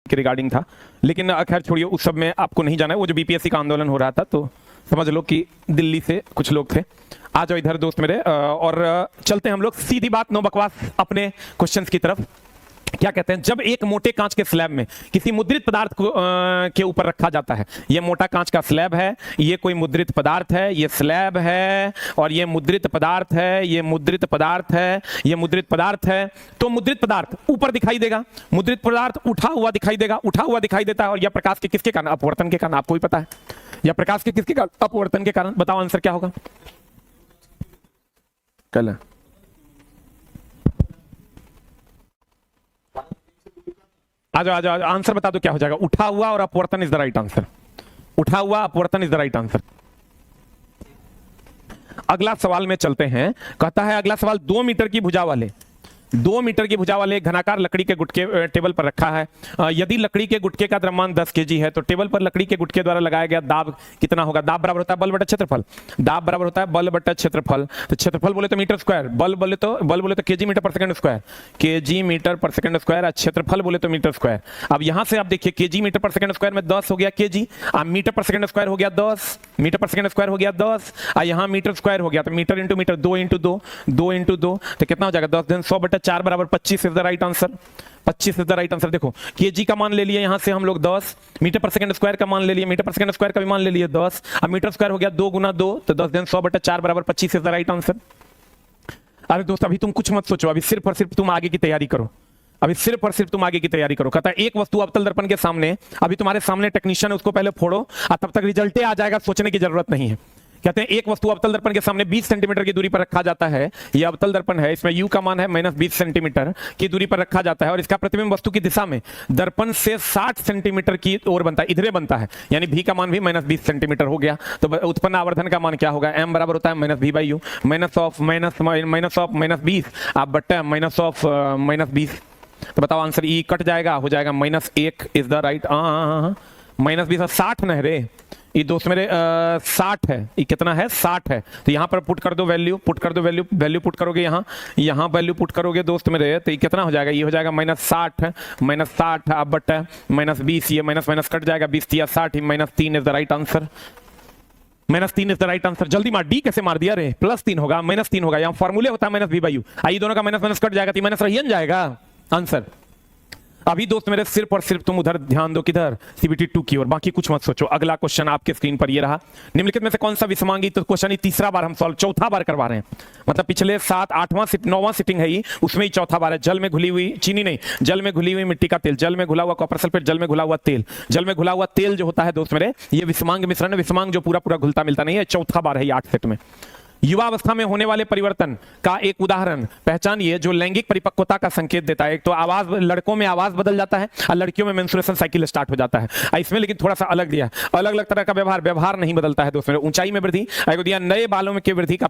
के रिगार्डिंग था, लेकिन खैर छोड़िए, उस सब में आपको नहीं जाना है। वो जो बीपीएससी का आंदोलन हो रहा था तो समझ लो कि दिल्ली से कुछ लोग थे। आ जाओ इधर दोस्त मेरे, और चलते हैं हम लोग सीधी बात, नो बकवास, अपने क्वेश्चंस की तरफ। क्या कहते हैं, जब एक मोटे कांच के स्लैब में किसी मुद्रित पदार्थ को के ऊपर रखा जाता है, ये मोटा कांच का स्लैब है, ये कोई मुद्रित पदार्थ है, ये स्लैब है और ये मुद्रित पदार्थ है, ये मुद्रित पदार्थ है, ये मुद्रित पदार्थ है, तो मुद्रित पदार्थ ऊपर दिखाई देगा, मुद्रित पदार्थ उठा हुआ दिखाई देगा, उठा हुआ दिखाई देता है। और यह प्रकाश के किसके कारण? अपवर्तन के कारण। आपको भी पता है, या प्रकाश के किसके कारण? अपवर्तन के कारण। बताओ आंसर क्या होगा? कल आ जाओ आंसर बता दो क्या हो जाएगा। उठा हुआ और अपवर्तन इज द राइट आंसर। उठा हुआ अपवर्तन इज द राइट आंसर। अगला सवाल में चलते हैं। कहता है अगला सवाल, 2 मीटर की भुजा वाले 2 मीटर की भुजा वाले घनाकार लकड़ी के गुटके टेबल पर रखा है। यदि लकड़ी के गुटके का द्रव्यमान 10 केजी है तो टेबल पर लकड़ी के गुटके द्वारा लगाया गया दाब कितना होगा? दाब बराबर होता है बल बटा क्षेत्रफल। दाब बराबर होता है बल बटा क्षेत्रफल। तो क्षेत्रफल बोले तो मीटर स्क्वायर, बल बोले तो KG metre per second square, KG metre per second square, और क्षेत्रफल बोले तो मीटर स्क्वायर। अब यहां से आप देखिए, KG metre per second square में 10 हो गया केजी, अब मीटर पर सेकंड स्क्वायर हो गया 10, मीटर पर सेकंड स्क्वायर हो गया 10, और यहां मीटर स्क्वायर हो गया, तो meter into meter, 2 into 2, 2 into 2, तो कितना हो जाएगा? 10 दिन 100 बटा 4 बराबर 25 is the right answer. 25 is the right answer. देखो केजी का मान ले लिए यहां से हम लोग 10, मीटर पर सेकंड स्क्वायर का मान ले लिए, मीटर पर सेकंड स्क्वायर का भी मान ले लिए 10, अब मीटर स्क्वायर हो गया 2 गुना 2, तो 10 दिन 100 बटा 4 बराबर 25 इज द राइट आंसर। अरे दोस्त अभी तुम कुछ मत सोचो, अभी सिर्फ और सिर्फ तुम आगे की तैयारी करो। अभी सिर्फ और सिर्फ तुम आगे की तैयारी करो। कहता है एक वस्तु अवतल दर्पण के सामने, अभी तुम्हारे सामने टेक्नीशियन है, उसको पहले फोड़ो और तब तक रिजल्ट आ जाएगा, सोचने की जरूरत नहीं है। कहते हैं एक वस्तु अवतल दर्पण के सामने 20 सेंटीमीटर की दूरी पर रखा जाता है। यह अवतल दर्पण है, इसमें u का मान है -20 सेंटीमीटर की दूरी पर रखा जाता है, और इसका प्रतिबिंब वस्तु की दिशा में दर्पण से 60 सेंटीमीटर की ओर बनता है, इधरे बनता है, यानी v का मान भी -20 सेंटीमीटर हो गया। तो उत्पन्न आवर्धन का मान क्या होगा? m बराबर होता है -v/u, माइनस ऑफ -20 आप बट्टा -20। तो बताओ आंसर ई कट जाएगा, हो जाएगा -1 इज द राइट। -20 60 न रे, ये दोस्त मेरे 60 है, ये कितना है? 60 है। तो यहाँ पर पुट कर दो वैल्यू, पुट कर दो वैल्यू पुट करोगे, यहाँ वैल्यू पुट करोगे दोस्त मेरे, तो ये कितना हो जाएगा? ये हो जाएगा -60 अब बटा -20, ये माइनस कट जाएगा, 20 या 60, -3 is the right answer. -3 is the right answer. जल्दी मार, डी कैसे मार दिया रे? +3 होगा, -3 होगा, यहाँ फॉर्मूले होता है -v/u, आइए दोनों का माइनस कट जाएगा, तो माइनस रही जाएगा आंसर। अभी दोस्त मेरे सिर्फ और सिर्फ तुम उधर ध्यान दो, किधर? CBT 2 की ओर, बाकी कुछ मत सोचो। अगला क्वेश्चन आपके स्क्रीन पर ये रहा, निम्नलिखित में से कौन सा विषमांगी? तो क्वेश्चन ही तीसरा बार हम सॉल्व, चौथा बार करवा रहे हैं, मतलब पिछले 7, 8वां 9वां सिटिंग है ये, उसमें ही चौथा बार है। जल में घुली हुई चीनी नहीं, जल में घुली हुई मिट्टी का तेल, जल में घुला हुआ कॉपर सल्फेट, जल में घुला हुआ तेल। जल में घुला हुआ तेल जो होता है दोस्त मेरे, ये विषमांग मिश्रण, विषमांग जो पूरा घुलता मिलता नहीं है, चौथा बार है ये 8 सेट में। युवावस्था में होने वाले परिवर्तन का एक उदाहरण पहचानिए जो लैंगिक परिपक्वता का संकेत देता है। एक तो आवाज, लड़कों में आवाज बदल जाता है और लड़कियों में मेंस्ट्रुएशन साइकिल स्टार्ट हो जाता है। इसमें लेकिन थोड़ा सा अलग दिया है, अलग अलग तरह का व्यवहार नहीं बदलता है दोस्तों। ऊंचाई में वृद्धि एक दिया, नए बालों में वृद्धि का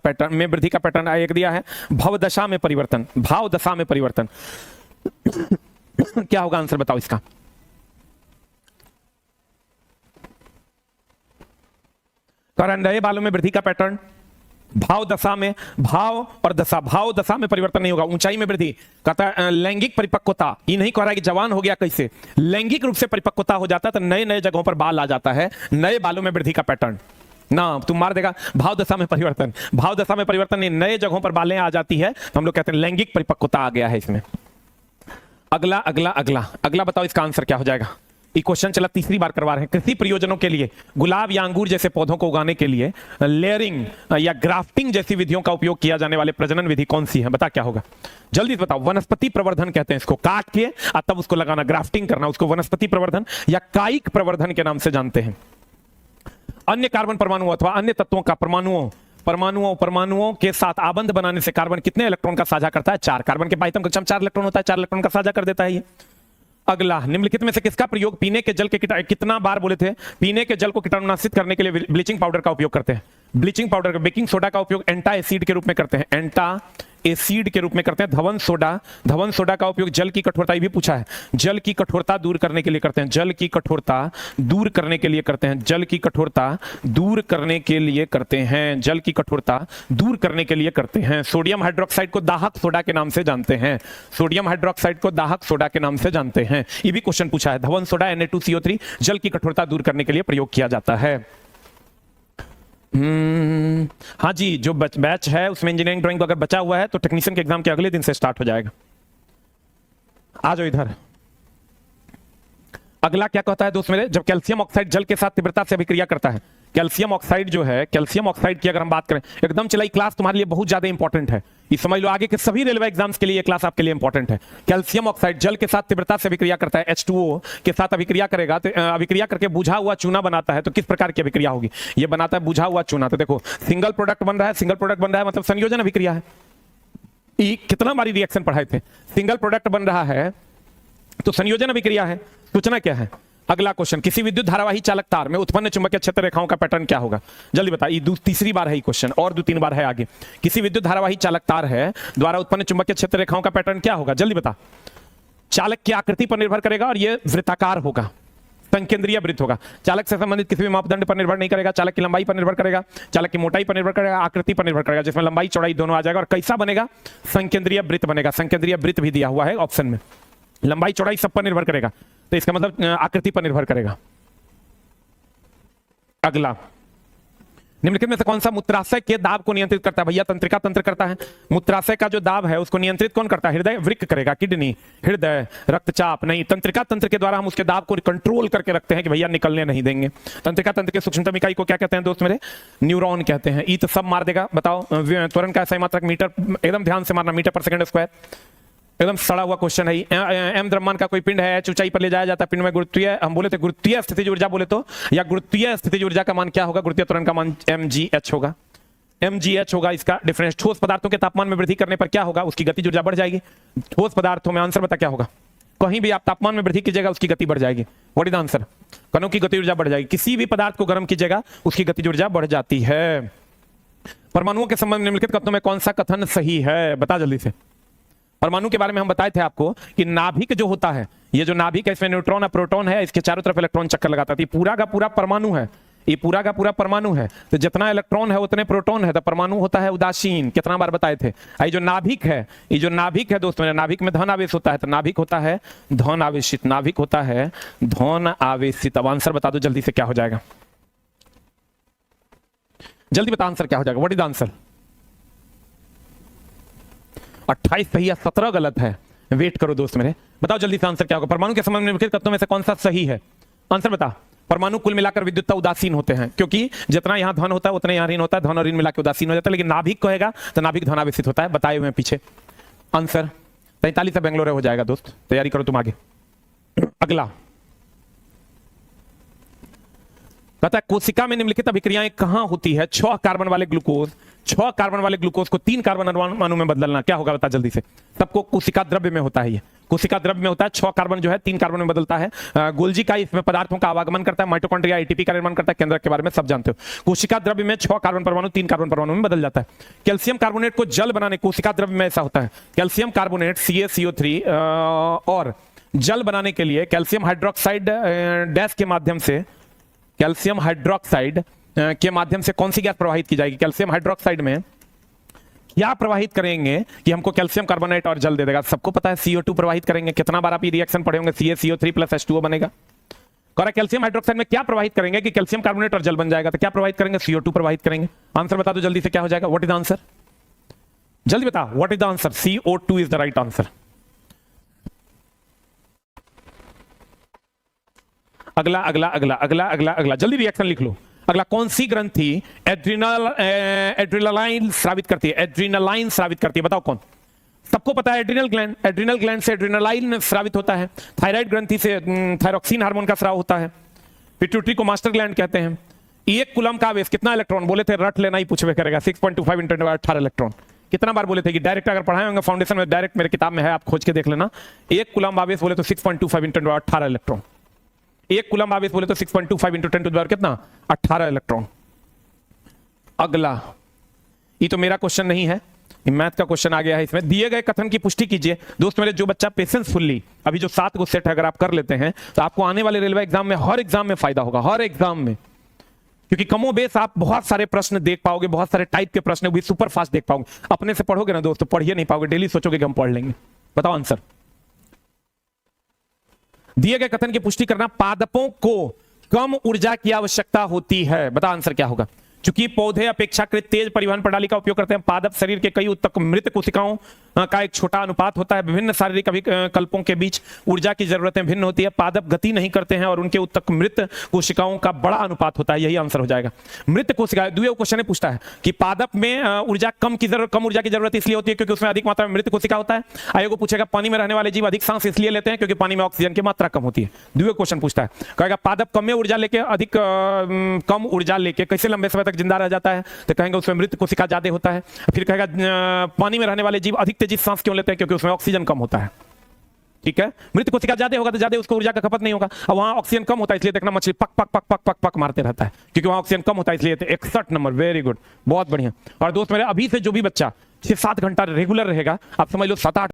पैटर्न एक दिया है, भवदशा में परिवर्तन, भावदशा में परिवर्तन। क्या होगा आंसर बताओ इसका? कारण नए बालों में वृद्धि का पैटर्न, भाव दशा में, भाव और दशा, भाव दशा में परिवर्तन नहीं होगा। ऊंचाई में वृद्धि, कहता है लैंगिक परिपक्वता, ये नहीं कह रहा है कि जवान हो गया, कैसे लैंगिक रूप से परिपक्वता हो जाता है, तो नए नए जगहों पर बाल आ जाता है, नए बालों में वृद्धि का पैटर्न ना, तुम मार देगा। भाव दशा में परिवर्तन, भाव दशा में परिवर्तन नहीं, नए जगहों पर बालें आ जाती है, तो हम लोग कहते हैं लैंगिक परिपक्वता आ गया है इसमें। अगला अगला अगला अगला बताओ इसका आंसर क्या हो जाएगा? ये क्वेश्चन चला तीसरी बार करवा रहे हैं। कृषि प्रयोजनों के लिए गुलाब या अंगूर जैसे पौधों को उगाने के लिए लेयरिंग या ग्राफ्टिंग जैसी विधियों का उपयोग किया जाने वाले प्रजनन विधि कौन सी है? बता क्या होगा जल्दी बताओ। वनस्पति प्रवर्धन कहते हैं इसको, काट के और तब उसको लगाना, ग्राफ्टिंग करना, उसको वनस्पति प्रवर्धन या कायिक प्रवर्धन के नाम से जानते हैं। अन्य कार्बन परमाणु अथवा अन्य तत्वों का परमाणुओं के साथ आबंध बनाने से कार्बन कितने इलेक्ट्रॉन का साझा करता है? 4। कार्बन के पाइथम कक्षम 4 इलेक्ट्रॉन होता है, 4 इलेक्ट्रॉन का साझा कर देता है ये। अगला, निम्नलिखित में से किसका प्रयोग पीने के जल के कितना बार बोले थे? पीने के जल को कीटाणुनाशित करने के लिए ब्लीचिंग पाउडर का उपयोग करते हैं। ब्लीचिंग पाउडर, बेकिंग सोडा का उपयोग एंटा एसिड के रूप में करते हैं, एंटा एसिड के रूप में करते हैं। धवन सोडा का उपयोग जल की कठोरता, ये भी पूछा है, जल की कठोरता दूर करने के लिए करते हैं, जल की कठोरता दूर करने के लिए करते हैं, जल की कठोरता दूर करने के लिए करते हैं, जल की कठोरता दूर करने के लिए करते हैं। सोडियम हाइड्रोक्साइड को दाहक सोडा के नाम से जानते हैं, सोडियम हाइड्रोक्साइड को दाहक सोडा के नाम से जानते हैं, ये भी क्वेश्चन पूछा है। धवन सोडा Na2CO3 जल की कठोरता दूर करने के लिए प्रयोग किया जाता है। हाँ जी, जो बैच है उसमें इंजीनियरिंग ड्राइंग अगर बचा हुआ है तो टेक्नीशियन के एग्जाम के अगले दिन से स्टार्ट हो जाएगा। आ जाओ इधर। अगला क्या कहता है दोस्त मेरे, जब कैल्शियम ऑक्साइड जल के साथ तीव्रता से अभिक्रिया करता है, कैल्शियम ऑक्साइड जो है, कैल्शियम ऑक्साइड की अगर हम बात करें, एकदम चलाई क्लास तुम्हारे लिए बहुत ज्यादा इंपॉर्टेंट है, ये समझ लो, आगे के सभी रेलवे एग्जाम्स के लिए ये क्लास आपके लिए इंपॉर्टेंट है। कैल्शियम ऑक्साइड जल के साथ तीव्रता से अभिक्रिया करता है, H2O के साथ अभिक्रिया करेगा तो अभिक्रिया करके बुझा हुआ चूना बनाता है। तो किस प्रकार की अभिक्रिया होगी, ये बनाता है बुझा हुआ चूना। तो देखो सिंगल प्रोडक्ट बन रहा है, सिंगल प्रोडक्ट बन रहा है मतलब संयोजन अभिक्रिया है। कितना बारी रिएक्शन पढ़ाए थे, सिंगल प्रोडक्ट बन रहा है तो संयोजन अभिक्रिया है। सूचना क्या है, अगला क्वेश्चन, किसी विद्युत धारावाही चालक तार में उत्पन्न चुंबकीय क्षेत्र रेखाओं का पैटर्न क्या होगा, जल्दी बता। ये तीसरी बार है ये क्वेश्चन, और 2-3 बार है आगे। किसी विद्युत धारावाही चालक तार है द्वारा उत्पन्न चुंबकीय क्षेत्र रेखाओं का पैटर्न क्या होगा, जल्दी बता। चालक की आकृति पर निर्भर करेगा और यह वृत्ताकार होगा, संकेंद्रीय वृत्त होगा। चालक से संबंधित किसी भी मापदंड पर निर्भर नहीं करेगा, चालक की लंबाई पर निर्भर करेगा, चालक की मोटाई पर निर्भर करेगा, आकृति पर निर्भर करेगा, जिसमें लंबाई चौड़ाई दोनों आ जाएगा। और कैसा बनेगा, संकेंद्रीय वृत्त बनेगा। संकेंद्रीय वृत्त भी दिया हुआ है ऑप्शन में, लंबाई चौड़ाई सब पर निर्भर करेगा, तो इसका मतलब आकृति पर निर्भर करेगा। अगला, निम्नलिखित में से कौन सा मूत्राशय के दाब को नियंत्रित करता है, भैया तंत्रिका तंत्र करता है। मूत्राशय का जो दाब है उसको नियंत्रित कौन करता है, हृदय, वृक्क करेगा, किडनी, हृदय, रक्तचाप नहीं, तंत्रिका तंत्र के द्वारा हम उसके दाब को कंट्रोल करके रखते हैं कि भैया निकलने नहीं देंगे। तंत्रिका तंत्र के सूक्ष्मतम इकाई को क्या कहते हैं दोस्त मेरे, न्यूरॉन कहते हैं। ई तो सब मार देगा, बताओ। त्वरण का सही मात्रक मीटर, एकदम ध्यान से मारना, मीटर पर सेकंड स्क्वायर, एकदम सड़ा हुआ क्वेश्चन है। एम द्रव्यमान का कोई पिंड है, H ऊंचाई पर ले जाया जाता है, पिंड में गुरुत्वीय, हम बोले थे गुरुत्वीय स्थितिज ऊर्जा बोले तो, या गुरुत्वीय स्थितिज ऊर्जा का मान क्या होगा, गुरुत्वीय त्वरण का मान mgh होगा, mgh होगा इसका डिफरेंस। ठोस पदार्थों के तापमान में वृद्धि करने पर क्या होगा, उसकी गतिज ऊर्जा बढ़ जाएगी। ठोस पदार्थों में आंसर बता क्या होगा, कहीं भी आप तापमान में वृद्धि कीजिएगा उसकी गति बढ़ जाएगी। व्हाट इज द आंसर, कणों की गति ऊर्जा बढ़ जाएगी। किसी भी पदार्थ को गर्म कीजिएगा उसकी गतिज ऊर्जा बढ़ जाती है। परमाणुओं के संबंध में निम्नलिखित कथनों में कौन सा कथन सही है, बता जल्दी से। परमाणु के बारे में हम बताए थे आपको कि नाभिक जो होता है, ये जो नाभिक है इसमें न्यूट्रॉन और प्रोटॉन है, इसके चारों तरफ इलेक्ट्रॉन चक्कर लगाता है। ये पूरा का पूरा परमाणु है, ये पूरा का पूरा परमाणु है। तो जितना इलेक्ट्रॉन है उतने प्रोटॉन है, तो परमाणु होता है उदासीन। कितना बार बताए थे। ये जो नाभिक है, ये जो नाभिक है दोस्तों, नाभिक में धन आवेश होता है, तो नाभिक होता है धन आवेशित, नाभिक होता है धन आवेशित। अब आंसर बता दो जल्दी से क्या हो जाएगा, जल्दी बता आंसर क्या हो जाएगा। व्हाट इज द आंसर, 28 सही है, 17 गलत है। वेट करो दोस्त मेरे, बताओ जल्दी से आंसर क्या होगा। परमाणु के संबंध में निम्नलिखित कथनों में से कौन सा सही है, आंसर बता। परमाणु कुल मिलाकर विद्युतता उदासीन होते हैं, क्योंकि जितना यहां धन होता है उतना यहां ऋण होता है, धन और ऋण मिलाकर उदासीन हो जाता है। लेकिन नाभिक कहेगा तो नाभिक धनावेशित होता है, बताए हुए पीछे। आंसर 43 से बेंगलोर हो जाएगा दोस्त, तैयारी करो तुम आगे। अगला कहता है कोशिका में निम्नलिखित अभिक्रियाएं कहां होती है। 6 कार्बन वाले ग्लूकोज, 6 कार्बन वाले ग्लूकोज को 3 कार्बन अणु में बदलना क्या होगा, बता जल्दी से। सबको कोशिका द्रव्य में होता है, ये कोशिका द्रव्य में होता है। 6 कार्बन जो है 3 कार्बन में बदलता है। गोल्जी का इसमें पदार्थों का आवागमन करता है, माइटोकॉन्ड्रिया एटीपी का निर्माण करता है, केंद्रक के बारे में सब जानते हो। कोशिका द्रव्य में 6 कार्बन परमाणु 3 कार्बन परमाणु में बदल जाता है। कैल्शियम कार्बोनेट को जल बनाने, कोशिका द्रव्य में ऐसा होता है, कैल्शियम कार्बोनेट CaCO3 और जल बनाने के लिए कैल्शियम हाइड्रोक्साइड डैश के माध्यम से, कैल्शियम हाइड्रोक्साइड के माध्यम से कौन सी गैस प्रवाहित की जाएगी। कैल्शियम हाइड्रोक्साइड में क्या प्रवाहित करेंगे कि हमको कैल्शियम कार्बोनेट और जल दे देगा, सबको पता है। CO2 प्रवाहित करेंगे। कितना बार आप ये रिएक्शन पढ़े होंगे, CaCO3 + H2O बनेगा। और कैल्शियम हाइड्रोक्साइड में क्या प्रवाहित करेंगे कि कैल्शियम कार्बोनेट और जल बन जाएगा, तो क्या प्रवाहित करेंगे, CO2 प्रवाहित करेंगे। आंसर बता दो जल्दी से क्या हो जाएगा, व्हाट इज द आंसर, जल्दी बता what is the answer. CO2 is the right answer. अगला अगला अगला अगला अगला अगला जल्दी रिएक्शन लिख लो। अगला, कौन सी ग्रंथि एड्रिनलाइन स्रावित करती है, एड्रिनलाइन स्रावित करती है, बताओ कौन। सबको पता है एड्रिनल ग्लैंड, एड्रिनल ग्लैंड से एड्रिनलाइन स्रावित होता है। थायराइड ग्रंथि से थायरोक्सिन हार्मोन का स्राव होता है। पिट्यूटरी को मास्टर ग्लैंड कहते हैं। 1 कूलम का आवेश कितना इलेक्ट्रॉन, बोले थे रट लेना ही पूछवे करेगा, 6.25 × 10⁻18 इलेक्ट्रॉन। कितना बार बोले थे कि डायरेक्ट अगर पढ़ाए होंगे फाउंडेशन में, डायरेक्ट मेरे किताब में है, आप खोज के देख लेना। 1 कूलम आवेश बोले तो 6.25 × 10⁻18 इलेक्ट्रॉन। 1 कूलम आवेश बोले तो 6.25 × 10 टू द पावर कितना, 18 इलेक्ट्रॉन। अगला, ये तो मेरा क्वेश्चन नहीं है, मैथ का क्वेश्चन आ गया है इसमें। दिए गए कथन की पुष्टि कीजिए। दोस्त मेरे, जो बच्चा पेशेंसफुल्ली अभी जो 7 को सेट अगर आप कर लेते हैं तो आपको आने वाले रेलवे एग्जाम में, हर एग्जाम में फायदा होगा, हर एग्जाम में। क्योंकि कमो बेस आप बहुत सारे प्रश्न देख पाओगे, बहुत सारे टाइप के प्रश्न भी सुपर फास्ट देख पाओगे। अपने से पढ़ोगे ना दोस्तों, पढ़िए नहीं पाओगे, डेली सोचोगे कि हम पढ़ लेंगे। बताओ आंसर। दिए गए कथन की पुष्टि करना, पादपों को कम ऊर्जा की आवश्यकता होती है। बता आंसर क्या होगा। चूंकि पौधे अपेक्षाकृत तेज परिवहन प्रणाली का उपयोग करते हैं, पादप शरीर के कई उत्तक मृत कोशिकाओं का एक छोटा अनुपात होता है। विभिन्न शारीरिक अभिकल्पों के बीच ऊर्जा की जरूरतें भिन्न होती है। पादप गति नहीं करते हैं और उनके उत्तक मृत कोशिकाओं का बड़ा अनुपात होता है। यही आंसर हो जाएगा। मृत कोशिका, द्वितीय क्वेश्चन ने पूछता है कि पादप में ऊर्जा कम ऊर्जा की जरूरत इसलिए होती है क्योंकि उसमें अधिक मात्रा में मृत कोशिका होता है। आयोग पूछेगा पानी में रहने वाले जीव अधिक सांस इसलिए लेते हैं क्योंकि पानी में ऑक्सीजन की मात्रा कम होती है। द्वितीय क्वेश्चन पूछता है, कहेगा पादप कम ऊर्जा लेके अधिक कम ऊर्जा लेके कैसे लंबे समय तक जिंदा रह जाता है, तो कहेंगे उसमें मृत कोशिका ज्यादा होता है। फिर कहेगा पानी में रहने वाले जीव अधिक तेजी से सांस क्यों लेते हैं, क्योंकि उसमें ऑक्सीजन कम होता है। ठीक है, मृत कोशिका ज्यादा होगा तो ज्यादा उसको ऊर्जा का खपत नहीं होगा, और वहां ऑक्सीजन कम होता है इसलिए देखना मछली पक पक पक पक पक पक मारते रहता है, क्योंकि वहां ऑक्सीजन कम होता है इसलिए। 61 नंबर, वेरी गुड, बहुत बढ़िया। और दोस्त मेरे, अभी से जो भी बच्चा 6-7 घंटा रेगुलर रहेगा, आप समझ लो 7-8,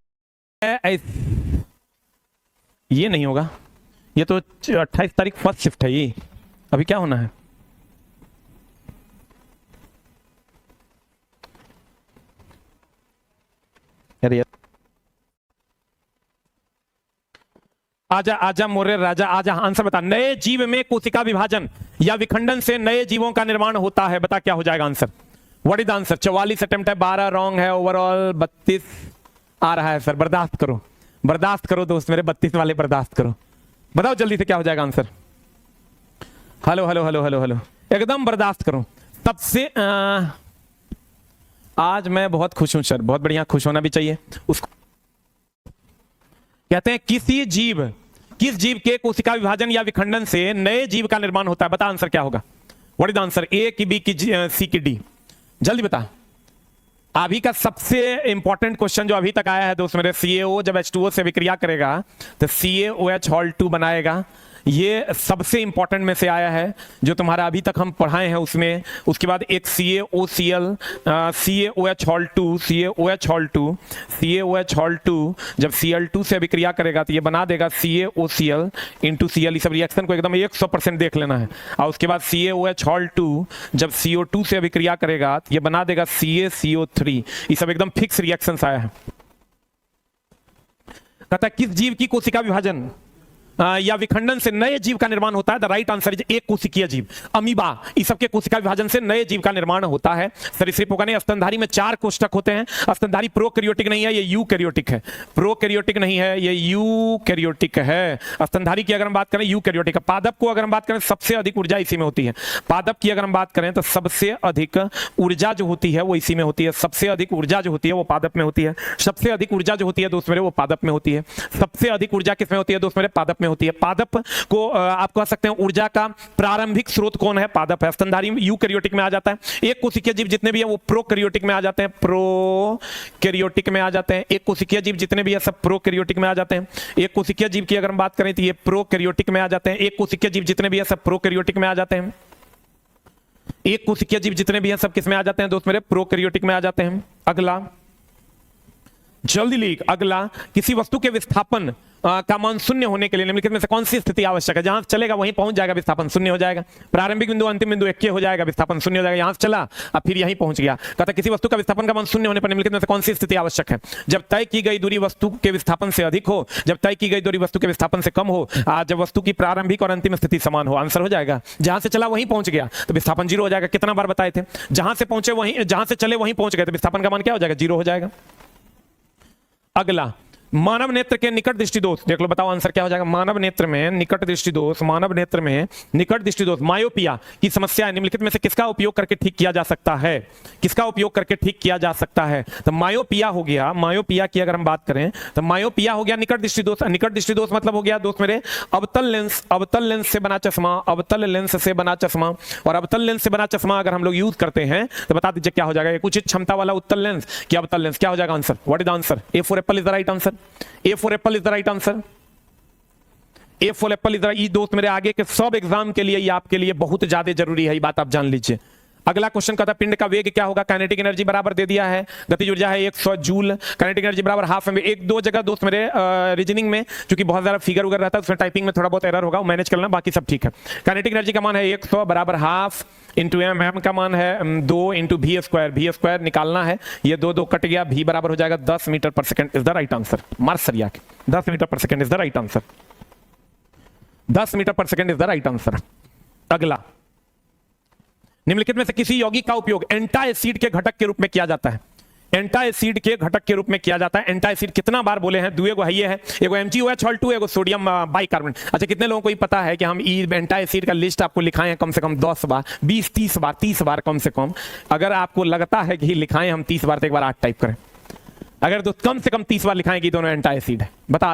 ये नहीं होगा, ये तो 28 तारीख फर्स्ट शिफ्ट है। ये अभी क्या होना है, अरे आजा आजा मोरे राजा आजा, आंसर बता। नए जीव में कोशिका विभाजन या विखंडन से नए जीवों का निर्माण होता है। बता क्या हो जाएगा answer. What is answer. 44 attempt है, 12 रॉन्ग है, ओवरऑल 32 आ रहा है सर। बर्दाश्त करो, बर्दाश्त करो दोस्त मेरे, 32 वाले बर्दाश्त करो। बताओ जल्दी से क्या हो जाएगा answer. Hello hello hello hello hello, एकदम बर्दाश्त करो। सबसे आज मैं बहुत खुश हूं सर, बहुत बढ़िया, खुश होना भी चाहिए। उसको कहते हैं किस जीव के कोशिका विभाजन या विखंडन से नए जीव का निर्माण होता है। बता आंसर क्या होगा। What is answer. ए की, बी की, सी की, डी, जल्दी बता। अभी का सबसे इंपॉर्टेंट क्वेश्चन जो अभी तक आया है दोस्त मेरे, CaO जब H2O से विक्रिया करेगा तो CaOH Hol 2 बनाएगा। ये सबसे इंपॉर्टेंट में से आया है जो तुम्हारा अभी तक हम पढ़ाए हैं उसमें। उसके बाद एक CaOCl, CaOH Hol 2, CaOH Hol 2, CaOH Hol 2 जब Cl2 से अभिक्रिया करेगा तो ये बना देगा CaOCl इंटू Cl। इस सब रिएक्शन को एकदम 100% देख लेना है। और उसके बाद CaOH Hol 2 जब CO2 से अभिक्रिया करेगा तो ये बना देगा CaCO3। ये सब एकदम फिक्स रिएक्शंस आया है। कहता है किस जीव की कोशिका विभाजन या विखंडन से नए जीव का निर्माण होता है। द राइट आंसर इज एक कोशिकीय जीव, अमीबा। इस सब के कोशिका विभाजन से नए जीव का निर्माण होता है। सरीसृप होगा नहीं। स्तनधारी में 4 कोष्ठक होते हैं। स्तनधारी प्रोकैरियोटिक नहीं है, ये यूकैरियोटिक है। प्रोकैरियोटिक नहीं है, ये यूकैरियोटिक है। स्तनधारी की अगर हम बात करें यूकैरियोटिक है। पादप को अगर हम बात करें सबसे अधिक ऊर्जा इसी में होती है। पादप की अगर हम बात करें तो सबसे अधिक ऊर्जा जो होती है वो इसी में होती है। सबसे अधिक ऊर्जा जो होती है वो पादप में होती है। सबसे अधिक ऊर्जा जो होती है दोस्त मेरे वो पादप में होती है। सबसे अधिक ऊर्जा किसमें होती है दोस्त मेरे, पादप में होती है। पादप को आप कह सकते हैं ऊर्जा का प्रारंभिक स्रोत कौन है, पादप है। स्तनधारी यूकैरियोटिक में आ जाता है। एक कोशिकीय जीव जितने भी है वो प्रोकैरियोटिक में आ जाते हैं, प्रोकैरियोटिक में आ जाते हैं। एक कोशिकीय जीव जितने भी है सब प्रोकैरियोटिक में आ जाते हैं। एक कोशिकीय जीव की अगर हम बात करें तो ये प्रोकैरियोटिक में आ जाते हैं। एक कोशिकीय जीव जितने भी है सब प्रोकैरियोटिक में आ जाते हैं। एक कोशिकीय जीव जितने भी हैं सब किस में आ जाते हैं दोस्त मेरे, प्रोकैरियोटिक में आ जाते हैं। अगला जल्दी लिख। अगला, किसी वस्तु के विस्थापन का मान शून्य होने के लिए निम्नलिखित में से कौन सी स्थिति आवश्यक है। जहां चलेगा वहीं पहुंच जाएगा, विस्थापन शून्य हो जाएगा। प्रारंभिक बिंदु अंतिम बिंदु एक हो जाएगा, विस्थापन शून्य हो जाएगा। यहां से चला अब फिर यहीं पहुंच गया। कहता किसी वस्तु का विस्थापन का मान शून्य होने पर निम्नलिखित में से कौन सी स्थिति आवश्यक है। जब तय की गई दूरी वस्तु के विस्थापन से अधिक हो, जब तय की गई दूरी वस्तु के विस्थापन से कम हो, जब वस्तु की प्रारंभिक और अंतिम स्थिति समान हो। आंसर हो जाएगा जहां से चला वहीं पहुंच गया तो विस्थापन 0 हो जाएगा। कितना बार बताए थे, जहां से पहुंचे वहीं, जहां से चले वहीं पहुंच गए तो विस्थापन का मान क्या हो जाएगा, 0 हो जाएगा। अगला, मानव नेत्र के निकट दृष्टि दोष। देख लो, बताओ आंसर क्या हो जाएगा। मानव नेत्र में निकट दृष्टि दोष, मानव नेत्र में निकट दृष्टि दोष, मायोपिया की समस्या निम्नलिखित में से किसका उपयोग करके ठीक किया जा सकता है। किसका उपयोग करके ठीक किया जा सकता है। तो मायोपिया हो गया, मायोपिया की अगर हम बात करें तो मायोपिया हो गया निकट दृष्टि दोष। निकट दृष्टि दोष मतलब हो गया दोस्त मेरे अवतल लेंस, अवतल लेंस से बना चश्मा, अवतल लेंस से बना चश्मा। और अवतल लेंस से बना चश्मा अगर हम लोग यूज करते हैं तो बता दीजिए क्या हो जाएगा। एक उचित क्षमता वाला उत्तल लेंस कि अवतल लेंस, क्या हो जाएगा answer. What is answer. A for Apple is the right answer. A for apple is the right answer. A for apple is the right। ये दोस्त मेरे आगे के सब एग्जाम के लिए, ये आपके लिए बहुत ज्यादा जरूरी है, ये बात आप जान लीजिए। अगला क्वेश्चन कहता है पिंड का वेग क्या होगा, काइनेटिक एनर्जी बराबर दे दिया है, गतिज ऊर्जा है 100 जूल, काइनेटिक एनर्जी बराबर हाफ में। एक दो जगह दोस्त मेरे रीजनिंग में क्योंकि बहुत ज्यादा फिगर उगर रहता है उसमें टाइपिंग में थोड़ा बहुत एरर होगा, मैनेज करना, बाकी सब ठीक है। काइनेटिक एनर्जी का मान है 100 बराबर हाफ इंटू एम का मान है 2 इंटू वी स्क्वायर निकालना है, ये 2 कट गया, v बराबर हो जाएगा 10 metre per second is the right answer. मार सरिया के 10 metre per second is the right answer, 10 metre per second is the right answer. अगला, निम्नलिखित में से किसी यौगिक का उपयोग एंटाएसिड के घटक के रूप में किया जाता है, एंटाएसिड के घटक के रूप में किया जाता है। एंटाएसिड कितना बार बोले हैं, दुए को है, ये है, एगो MgOH2, एगो सोडियम बाइकार्बोनेट। अच्छा, कितने लोगों को ये पता है कि हम एंटाएसिड का लिस्ट आपको लिखाए हैं कम से कम 10 बार, 20-30 बार, 30 बार कम से कम। अगर आपको लगता है कि लिखाएं हम 30 बार तो एक बार 8 टाइप करें। अगर तो कम से कम 30 बार लिखाएं कि दोनों एंटाएसिड है, बता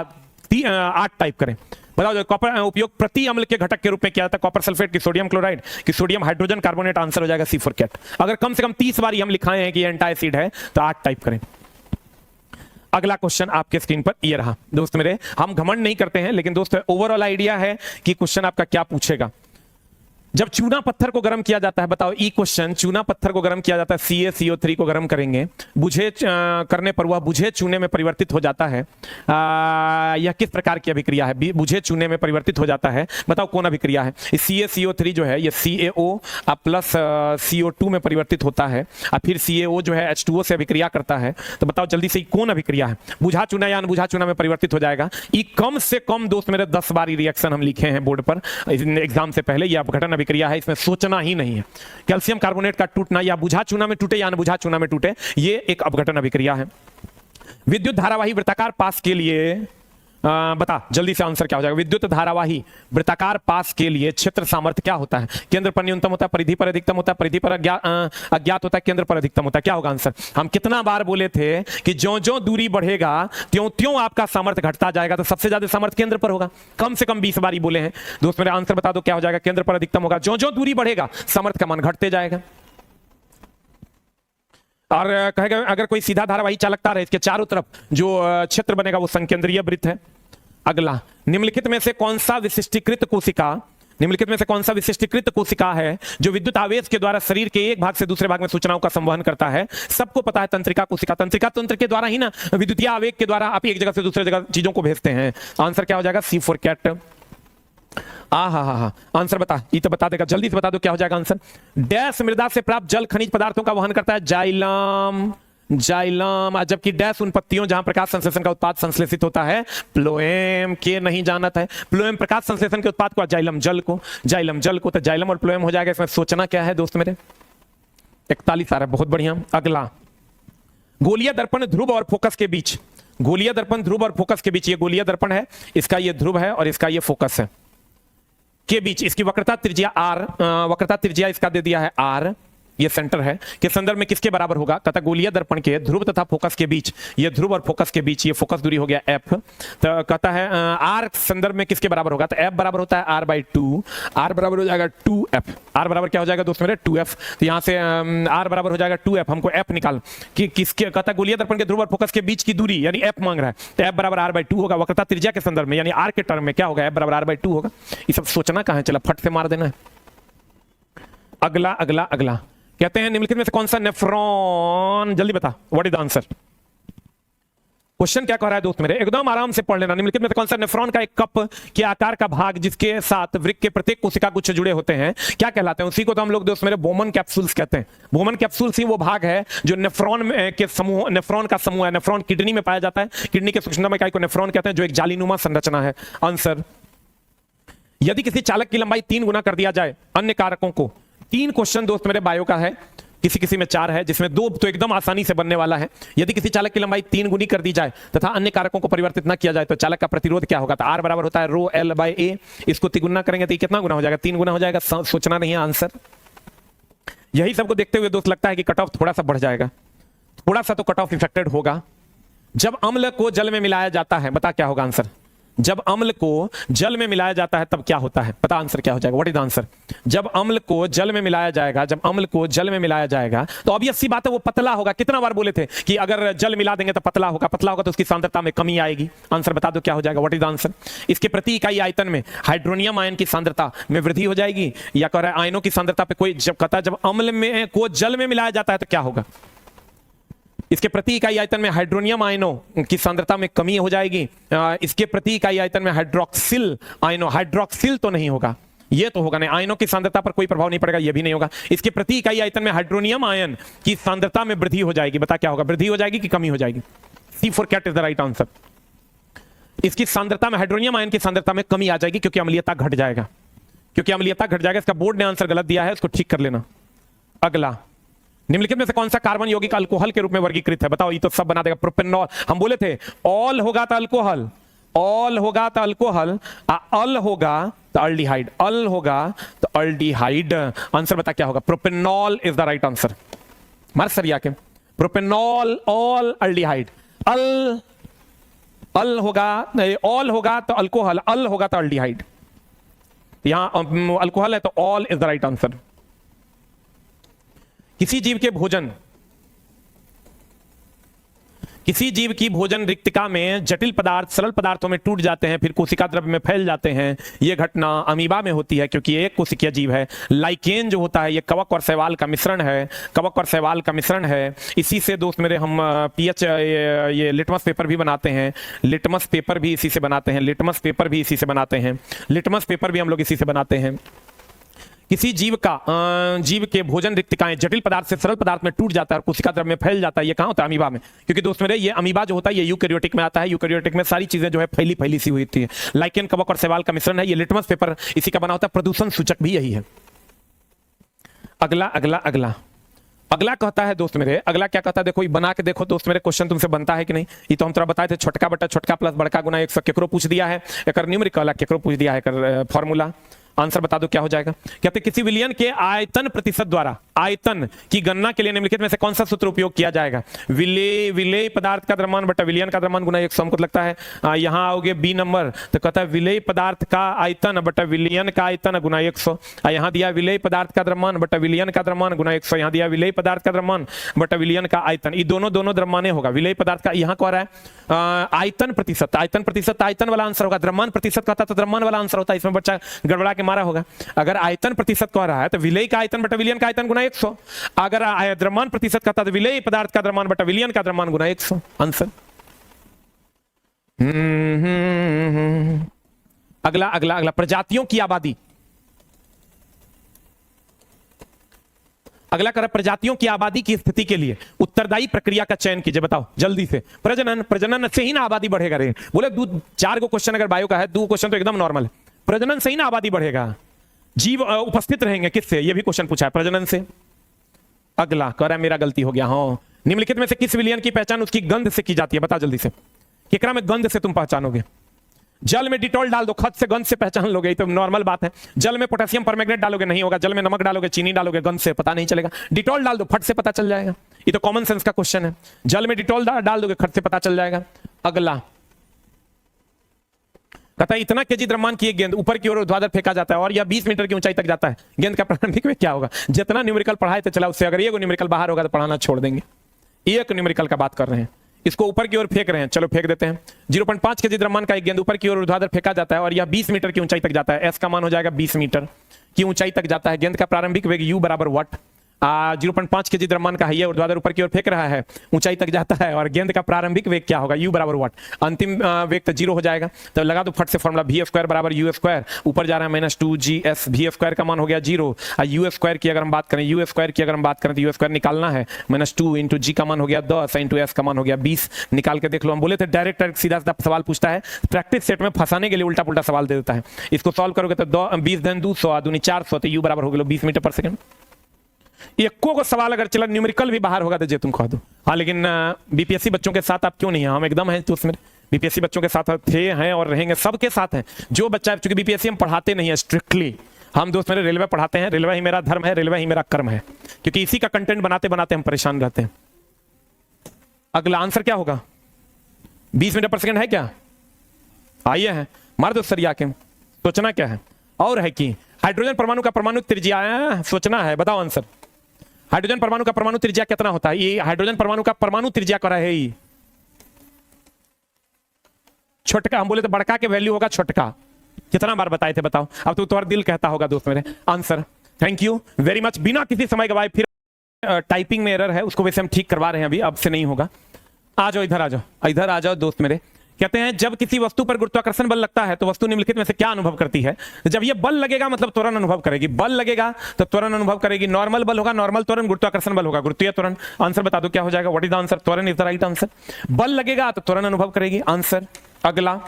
8 टाइप करें। बताओ, जो कॉपर उपयोग प्रति अम्ल के घटक के रूप में किया जाता है, कॉपर सल्फेट की सोडियम क्लोराइड की सोडियम हाइड्रोजन कार्बोनेट, आंसर हो जाएगा C4 कैट। अगर कम से कम 30 बार हम लिखाए हैं कि एंटाएसिड है तो 8 टाइप करें। अगला क्वेश्चन आपके स्क्रीन पर ये रहा दोस्त मेरे, हम घमंड नहीं करते हैं लेकिन दोस्त ओवरऑल आइडिया है कि क्वेश्चन आपका क्या पूछेगा। जब चूना पत्थर को गर्म किया जाता है, बताओ ई क्वेश्चन, चूना पत्थर को गर्म किया जाता है, CaCO3 को गर्म करेंगे, बुझे करने पर वह बुझे चूने में परिवर्तित हो जाता है। यह किस प्रकार की अभिक्रिया है, बुझे चूने में परिवर्तित हो जाता है, बताओ कौन अभिक्रिया है। CaCO3 जो है ये CaO प्लस CO2 में परिवर्तित होता है और फिर CaO जो है H2O से अभिक्रिया करता है। तो बताओ जल्दी से कौन अभिक्रिया है, बुझा चूना या अनबुझा चूना में परिवर्तित हो जाएगा। ये कम से कम दोस्त मेरे 10 बार रिएक्शन हम लिखे हैं बोर्ड पर एग्जाम से पहले, यह अपघटन क्रिया है, इसमें सोचना ही नहीं है। कैल्शियम कार्बोनेट का टूटना या बुझा चूना में टूटे या अनबुझा चूना में टूटे, ये एक अपघटन अभिक्रिया है। विद्युत धारावाही वृत्ताकार पास के लिए बता जल्दी से आंसर क्या हो जाएगा। विद्युत धारावाही वृत्ताकार पास के लिए क्षेत्र सामर्थ्य क्या होता है, केंद्र पर न्यूनतम होता है, परिधि पर अधिकतम होता है, परिधि पर अज्ञात होता है, केंद्र पर अधिकतम होता है, क्या होगा आंसर। हम कितना बार बोले थे कि ज्यों ज्यों दूरी बढ़ेगा त्यों त्यों आपका सामर्थ्य घटता जाएगा, तो सबसे ज्यादा सामर्थ्य केंद्र पर होगा। कम से कम 20 बार ही बोले हैं दोस्त मेरे, आंसर बता दो क्या हो जाएगा। केंद्र पर अधिकतम होगा, ज्यों ज्यों दूरी बढ़ेगा सामर्थ्य का मान घटते जाएगा। और कहेगा अगर कोई सीधा धारावाही चालकता है, इसके चारों तरफ जो क्षेत्र बनेगा वो संकेंद्रीय वृत्त है। अगला, निम्नलिखित में से कौन सा विशिष्टीकृत कोशिका, निम्नलिखित में से कौन सा विशिष्टीकृत कोशिका है जो विद्युत आवेश के द्वारा शरीर के एक भाग से दूसरे भाग में सूचनाओं का संवहन करता है। सबको पता है तंत्रिका कोशिका, तंत्रिका तंत्र के द्वारा ही ना विद्युतीय आवेग के द्वारा आप एक जगह से दूसरे जगह चीजों को भेजते हैं। आंसर क्या हो जाएगा, C4 कैट। आंसर बता, ये तो बता देगा, जल्दी से बता दो क्या हो जाएगा आंसर। डैश मृदा से प्राप्त जल खनिज पदार्थों का वहन करता है, जाइलम, जाइलम। जबकि डैश उन पत्तियों जहां प्रकाश संश्लेषण का उत्पाद संश्लेषित होता है, प्लोएम। के नहीं जानता है, प्लोएम प्रकाश संश्लेषण के उत्पाद को, जाइलम जल को, जाइलम जल को, तो जाइलम और प्लोएम हो जाएगा। इसमें सोचना क्या है दोस्त मेरे, 41 आ रहा है, बहुत बढ़िया। अगला, गोलीय दर्पण ध्रुव और फोकस के बीच, गोलीय दर्पण ध्रुव और फोकस के बीच, ये गोलीय दर्पण है, इसका ये ध्रुव है और इसका ये फोकस है, के बीच इसकी वक्रता त्रिज्या R, वक्रता त्रिज्या इसका दे दिया है R, ये सेंटर है, के संदर्भ में किसके बराबर होगा। कहता गोलीय दर्पण के ध्रुव तथा फोकस के बीच, ये ध्रुव और फोकस के बीच ये फोकस दूरी हो गया F। तो कहता है R संदर्भ में किसके बराबर होगा, तो F बराबर होता है R/2, R बराबर हो जाएगा 2F। R बराबर क्या हो जाएगा दोस्त मेरे, 2F। तो यहां से R बराबर हो जाएगा 2F, हमको F निकाल कि किसके, कहता गोलीय दर्पण के ध्रुव और फोकस के बीच की दूरी यानी F मांग रहा है, तो F बराबर R/2 होगा। वक्रता त्रिज्या के संदर्भ में यानी R के टर्म में क्या होगा, F बराबर R/2 होगा। ये सब सोचना कहां है, चला फट से मार देना है। अगला अगला अगला, कहते हैं निम्नलिखित में से कौन सा नेफ्रॉन, जल्दी बता, what is the answer. Question क्या कह रहा है दोस्त मेरे, एकदम आराम से पढ़ लेना। निम्नलिखित में से कौन सा नेफ्रॉन का एक कप के आकार का भाग जिसके साथ वृक्क के प्रत्येक कोशिका गुच्छ जुड़े होते हैं क्या कहलाते हैं। उसी को तो हम लोग दोस्त मेरे बोमन कैप्सूल्स कहते हैं। बोमन कैप्सूल्स ही वो भाग है जो नेफ्रॉन के समूह, नेफ्रॉन का समूह है। नेफ्रॉन किडनी में पाया जाता है, किडनी के सूक्ष्मतम इकाई को नेफ्रॉन कहते हैं, जो एक जालीनुमा संरचना है। आंसर, यदि किसी चालक की लंबाई 3 गुना कर दिया जाए अन्य कारकों को, 3 क्वेश्चन दोस्त मेरे बायो का है, किसी किसी में 4 है, जिसमें 2 तो एकदम आसानी से बनने वाला है। यदि किसी चालक की लंबाई 3 गुनी कर दी जाए तथा अन्य कारकों को परिवर्तित न किया जाए तो चालक का प्रतिरोध क्या होगा। तो R बराबर होता है रो L/A, इसको 3 गुना करेंगे तो कितना गुना हो जाएगा, 3 गुना हो जाएगा। सोचना नहीं है आंसर। यही सबको देखते हुए दोस्त लगता है कि कट ऑफ थोड़ा सा बढ़ जाएगा, थोड़ा सा तो कट ऑफ इफेक्टेड होगा। जब अम्ल को जल में मिलाया जाता है, बता क्या होगा आंसर। जब अम्ल को जल में मिलाया जाता है तब क्या होता है? पता आंसर क्या हो जाएगा? What is answer? जब अम्ल को जल में मिलाया जाएगा, जब अम्ल को जल में मिलाया जाएगा तो ऑब्वियस सी बात है वो पतला होगा। कितना बार बोले थे कि अगर जल मिला देंगे तो पतला होगा, पतला होगा तो उसकी सांद्रता में कमी आएगी। आंसर बता दो क्या हो जाएगा? What is answer? इसके प्रति इकाई आयतन में हाइड्रोनियम आयन की सांद्रता में वृद्धि हो जाएगी, या कह रहा है आयनों की सांद्रता पे कोई, जब कहता है जब अम्ल में को जल में मिलाया जाता है तो क्या होगा? इसके प्रति इकाई आयतन में हाइड्रोनियम आयनों की सांद्रता में कमी हो जाएगी। इसके प्रति इकाई आयतन में हाइड्रोक्सिल आयनों, हाइड्रोक्सिल तो नहीं होगा, ये तो होगा नहीं, आयनों की सांद्रता पर कोई प्रभाव नहीं पड़ेगा, ये भी नहीं होगा। इसके प्रति इकाई आयतन में हाइड्रोनियम आयन की सांद्रता में वृद्धि हो जाएगी। बता क्या होगा? वृद्धि हो जाएगी कि कमी हो जाएगी? C for cat is the right answer. इसकी सांद्रता में, हाइड्रोनियम आयन की सांद्रता में कमी आ जाएगी क्योंकि अम्लीयता घट जाएगा, क्योंकि अम्लीयता घट जाएगा। इसका बोर्ड ने आंसर गलत दिया है, उसको ठीक कर लेना। अगला, निम्नलिखित में से कौन सा कार्बन यौगिक अल्कोहल के रूप में वर्गीकृत है? बताओ, ये तो सब बना देगा। प्रोपेनॉल, हम बोले थे ऑल होगा तो अल्कोहल, ऑल होगा तो अल्कोहल, अल होगा तो अल्डिहाइड, अल होगा तो अल्डिहाइड। आंसर बता क्या होगा? Propanol is the right answer. मार सर आके, प्रोपेनॉल ऑल अल्डिहाइड, अल होगा, ऑल होगा तो अल्कोहल, अल होगा तो अल्डिहाइड। यहां अल्कोहल है तो all is the right answer. किसी जीव के भोजन, किसी जीव की भोजन रिक्तिका में जटिल पदार्थ सरल पदार्थों में टूट जाते हैं, फिर कोशिका द्रव्य में फैल जाते हैं। यह घटना अमीबा में होती है क्योंकि एक कोशिकीय जीव है। लाइकेन जो होता है ये कवक और शैवाल का मिश्रण है, कवक और शैवाल का मिश्रण है। इसी से दोस्त मेरे हम पीएच ये लिटमस पेपर भी बनाते हैं, लिटमस पेपर भी इसी से बनाते हैं, लिटमस पेपर भी इसी से बनाते हैं, लिटमस पेपर भी हम लोग इसी से बनाते हैं। किसी जीव के भोजन रिक्तिकाएं जटिल पदार्थ से सरल पदार्थ में टूट जाता है और कोशिका द्रव्य में फैल जाता है। ये कहां होता है? अमीबा में। क्योंकि दोस्त मेरे ये अमीबा जो होता है ये यूकेरियोटिक में आता है। यूकेरियोटिक में सारी चीजें जो है फैली फैली सी हुई होती है। लाइकेन कवक और शैवाल का मिश्रण है। ये लिटमस पेपर इसी का बना होता है। प्रदूषण सूचक भी यही है। अगला अगला अगला अगला कहता है दोस्त मेरे, अगला क्या कहता है? देखो ये बना के देखो दोस्त मेरे, क्वेश्चन तुमसे बनता है कि नहीं। ये तो हम थोड़ा बताए थे, छोटका बटा छोटका प्लस बड़का गुना 100। केकरो पूछ दिया है एक न्यूमेरिकल, केकरो पूछ दिया है फॉर्मूला। आंसर बता दो क्या हो जाएगा? कहते किसी विलयन के आयतन प्रतिशत द्वारा आयतन की गणना के लिए निम्नलिखित में से कौन सा सूत्र उपयोग किया जाएगा? विलेय पदार्थ का द्रव्यमान बटा विलयन का द्रव्यमान गुना 100। हमको लगता है यहां आओगे बी नंबर, तो कहता है विलेय पदार्थ का आयतन बटा विलयन का आयतन गुना 100। यहां दिया विलेय पदार्थ का द्रव्यमान बटा विलयन का द्रव्यमान गुना 100। यहां दिया विलेय पदार्थ का द्रव्यमान बटा विलयन का आयतन। ये दोनों द्रव्यमाने होगा। विलेय पदार्थ का यहां कह रहा है आयतन प्रतिशत, आयतन प्रतिशत आयतन वाला आंसर होगा। द्रव्यमान प्रतिशत कहता तो द्रव्यमान वाला आंसर होता है। इसमें बच्चा गड़बड़ा के मारा होगा। अगर आयतन प्रतिशत कह रहा है तो विलेय का आयतन बटा विलयन का आयतन गुना 100। अगर द्रव्यमान प्रतिशत कहता तो विलेय पदार्थ का द्रव्यमान बटा विलयन का द्रव्यमान गुना 100। आंसर। अगला अगला अगला प्रजातियों की आबादी। अगला कर प्रजातियों की आबादी की स्थिति के लिए उत्तरदायी प्रक्रिया का चयन कीजिए। बताओ जल्दी से। प्रजनन, प्रजनन से ही ना आबादी बढ़ेगा रे। बोले 4 को क्वेश्चन अगर बायो का है, 2 क्वेश्चन तो एकदम नॉर्मल है। प्रजनन से ही ना आबादी बढ़ेगा। जीव उपस्थित रहेंगे किससे? ये भी क्वेश्चन पूछा है, प्रजनन से। अगला कह रहा है मेरा गलती हो गया। हाँ, निम्नलिखित में से किस विलयन की पहचान उसकी गंध से की जाती है? बता जल्दी से। केकरा में गंध से तुम पहचानोगे? जल में डिटॉल डाल दो, खत से गंध से पहचान लोगे, ये तो नॉर्मल बात है। जल में पोटेशियम परमैंगनेट डालोगे, नहीं होगा। जल में नमक डालोगे, चीनी डालोगे, गंध से पता नहीं चलेगा। डिटॉल डाल दो, फट से पता चल जाएगा। ये तो कॉमन सेंस का क्वेश्चन है। जल में डिटॉल डाल दोगे, खट से पता चल जाएगा। अगला कहता है इतना केजी द्रव्यमान की एक गेंद ऊपर की ओर ऊर्ध्वाधर फेंका जाता है और यह 20 मीटर की ऊंचाई तक जाता है। गेंद का प्रारंभिक वेग क्या होगा? जितना न्यूमेरिकल पढ़ाए तो चला उससे, अगर ये न्यूमेरिकल बाहर होगा तो पढ़ाना छोड़ देंगे। एक न्यूमेरिकल का बात कर रहे हैं, इसको ऊपर की ओर फेंक रहे हैं, चलो फेंक देते हैं। 0.5 केजी द्रव्यमान का एक गेंद ऊपर की ओर ऊर्ध्वाधर फेंका जाता है और यह 20 मीटर की ऊंचाई तक जाता है। एस का मान हो जाएगा 20 मीटर की ऊंचाई तक जाता है। गेंद का प्रारंभिक वेग यू बराबर वाट। 0.5 केजी द्रव्यमान का है, ये ऊर्ध्वाधर ऊपर की ओर फेंक रहा है, ऊंचाई तक जाता है, और गेंद का प्रारंभिक वेग क्या होगा? यू बराबर वाट। अंतिम वेग तो 0 हो जाएगा, तो लगा दो फट से फॉर्मूला v² बराबर u²। ऊपर जा रहा है -2gs, v² का मान हो गया 0। u² की अगर हम बात करें, u² की अगर हम बात करें तो u² निकालना है, -2 इंटू g का मान हो गया 10 इंटू s का मान हो गया 20। निकाल के देख लो। हम बोले थे डायरेक्ट सीधा सीधा सवाल पूछता है, प्रैक्टिस सेट में फंसाने के लिए उल्टा पुल्टा सवाल दे देता है। इसको सॉल्व करोगे तो 20 धन 200 दूनी 400, तो u बराबर हो गया 20 मीटर पर सेकंड। एको को सवाल अगर चला न्यूमेरिकल भी बाहर होगा तो जे तुम कह दो। हाँ, लेकिन बीपीएससी बच्चों के साथ आप क्यों नहीं हैं? हम एकदम हैं तो उसमें बीपीएससी बच्चों के साथ थे, हैं और रहेंगे, सबके साथ हैं। जो बच्चा, चूंकि बीपीएससी हम पढ़ाते नहीं है स्ट्रिक्टली, हम दोस्त मेरे रेलवे पढ़ाते हैं। रेलवे ही मेरा धर्म है, रेलवे ही मेरा कर्म है, क्योंकि इसी का कंटेंट बनाते बनाते हम परेशान रहते हैं। अगला आंसर क्या होगा? 20 मीटर पर सेकंड है क्या? आइए हैं मार दो सरिया के। सोचना क्या है और है कि हाइड्रोजन परमाणु का परमाणु त्रिज्या सोचना है, बताओ आंसर। हाइड्रोजन परमाणु का परमाणु त्रिज्या कितना होता है? ये हाइड्रोजन परमाणु का परमाणु त्रिज्या करा है ये छोटका, हम बोले तो बड़का के वैल्यू होगा छोटका। कितना बार बताए थे बताओ? अब तो तुम्हारा दिल कहता होगा दोस्त मेरे answer. Thank you very much. बिना किसी समय गवाए फिर टाइपिंग में एरर है, उसको वैसे हम ठीक करवा रहे हैं अभी, अब से नहीं होगा। आ जाओ इधर, आ जाओ इधर, आ जाओ दोस्त मेरे। कहते हैं जब किसी वस्तु पर गुरुत्वाकर्षण बल लगता है तो वस्तु निम्नलिखित में से क्या अनुभव करती है? जब ये बल लगेगा मतलब त्वरण अनुभव करेगी, बल लगेगा तो त्वरण अनुभव करेगी। नॉर्मल बल होगा, नॉर्मल त्वरण, गुरुत्वाकर्षण बल होगा, गुरुत्वीय त्वरण। आंसर बता दो क्या हो जाएगा? What is the answer? त्वरण इज द राइट आंसर। बल लगेगा तो त्वरण अनुभव करेगी, आंसर। अगला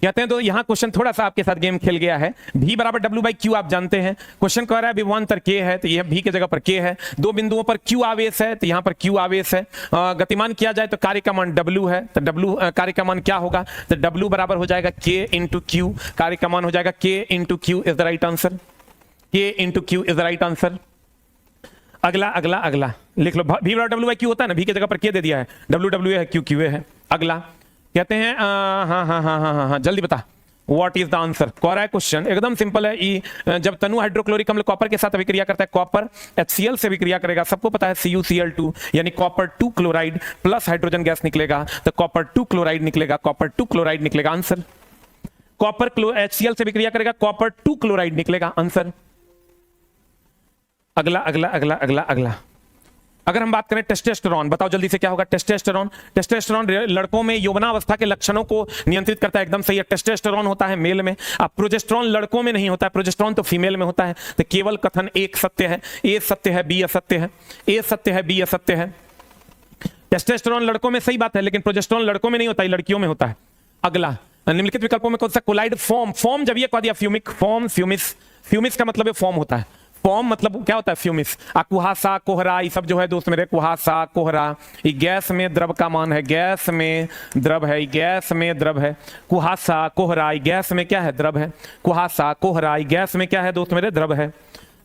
कहते हैं तो यहां क्वेश्चन थोड़ा सा आपके साथ गेम खेल गया है। V बराबर W बाई क्यू आप जानते हैं। क्वेश्चन कह रहा है विभवांतर K है तो यह V की जगह पर K है। दो बिंदुओं पर Q आवेश है तो यहां पर Q आवेश है। गतिमान किया जाए तो कार्य का मान W है, तो W कार्य का मान क्या होगा? तो W बराबर हो जाएगा K इंटू Q। कार्य का मान हो जाएगा K into Q is the right answer. K into Q is the right answer. अगला अगला अगला लिख लो। V बराबर W बाई क्यू होता है ना, V की जगह पर K दे दिया है, W है, Q है। अगला कहते हैं हाँ जल्दी बता व्हाट इज द आंसर। कह रहा है क्वेश्चन एकदम सिंपल है। जब तनु हाइड्रोक्लोरिक अम्ल कॉपर के साथ अभिक्रिया करता है, कॉपर HCl से अभिक्रिया करेगा, सबको पता है CuCl2 यानी copper 2 chloride plus hydrogen gas निकलेगा, तो कॉपर 2 क्लोराइड निकलेगा, कॉपर 2 क्लोराइड निकलेगा, आंसर। कॉपर HCl से अभिक्रिया करेगा, कॉपर 2 क्लोराइड निकलेगा, आंसर। अगला अगला अगला अगला अगला अगर हम बात करें टेस्टोस्टेरोन, बताओ जल्दी से क्या होगा? टेस्टोस्टेरोन। टेस्टोस्टेरोन लड़कों में यौवनावस्था के लक्षणों को नियंत्रित करता है, एकदम सही है। टेस्टोस्टेरोन होता है मेल में। अब प्रोजेस्टेरोन लड़कों में नहीं होता है, प्रोजेस्टेरोन तो फीमेल में होता है। तो केवल कथन एक सत्य है, ए सत्य है, बी असत्य है, ए सत्य है, बी असत्य है। टेस्टोस्टेरोन लड़कों में सही बात है, लेकिन प्रोजेस्टेरोन लड़कों में नहीं होता है, लड़कियों में होता है। अगला निम्नलिखित विकल्पों में कौन सा कोलाइड फॉर्म? फॉर्म जब ये कह दिया फ्यूमिक फॉर्म, फ्यूमिस, फ्यूमिस का मतलब है फॉर्म होता है। फॉर्म मतलब क्या होता है? फ्यूमिस। कुहासा, कोहरा, ये सब जो है दोस्त मेरे, कुहासा, कोहरा, ये गैस में द्रव का मान है, गैस में द्रव है, गैस में द्रव है। कुहासा, कोहरा, ये गैस में क्या है? द्रव है। कुहासा, कोहरा, ये गैस में क्या है दोस्त मेरे? द्रव है।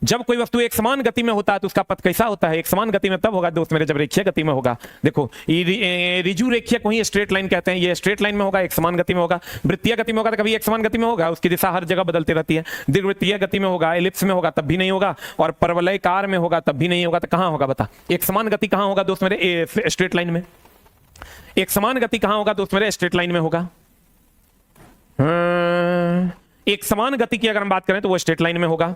जब कोई वस्तु एक समान गति में होता है तो उसका पथ कैसा होता है? एक समान गति में तब होगा दोस्त मेरे जब रेखीय गति में होगा। देखो ये रिजु रेखीय को ही स्ट्रेट लाइन कहते हैं, ये स्ट्रेट लाइन में होगा, एक समान गति में होगा। वृत्तीय गति में होगा तो कभी एक समान गति में होगा, उसकी दिशा हर जगह बदलती रहती है। दीर्घवृत्तीय गति में होगा, एलिप्स में होगा तब भी नहीं होगा, और परवलयकार में होगा तब भी नहीं होगा। तो कहां होगा बता? एक समान गति कहां होगा दोस्त मेरे? स्ट्रेट लाइन में। एक समान गति कहां होगा दोस्त मेरे? स्ट्रेट लाइन में होगा। एक समान गति की अगर हम बात करें तो वो स्ट्रेट लाइन में होगा।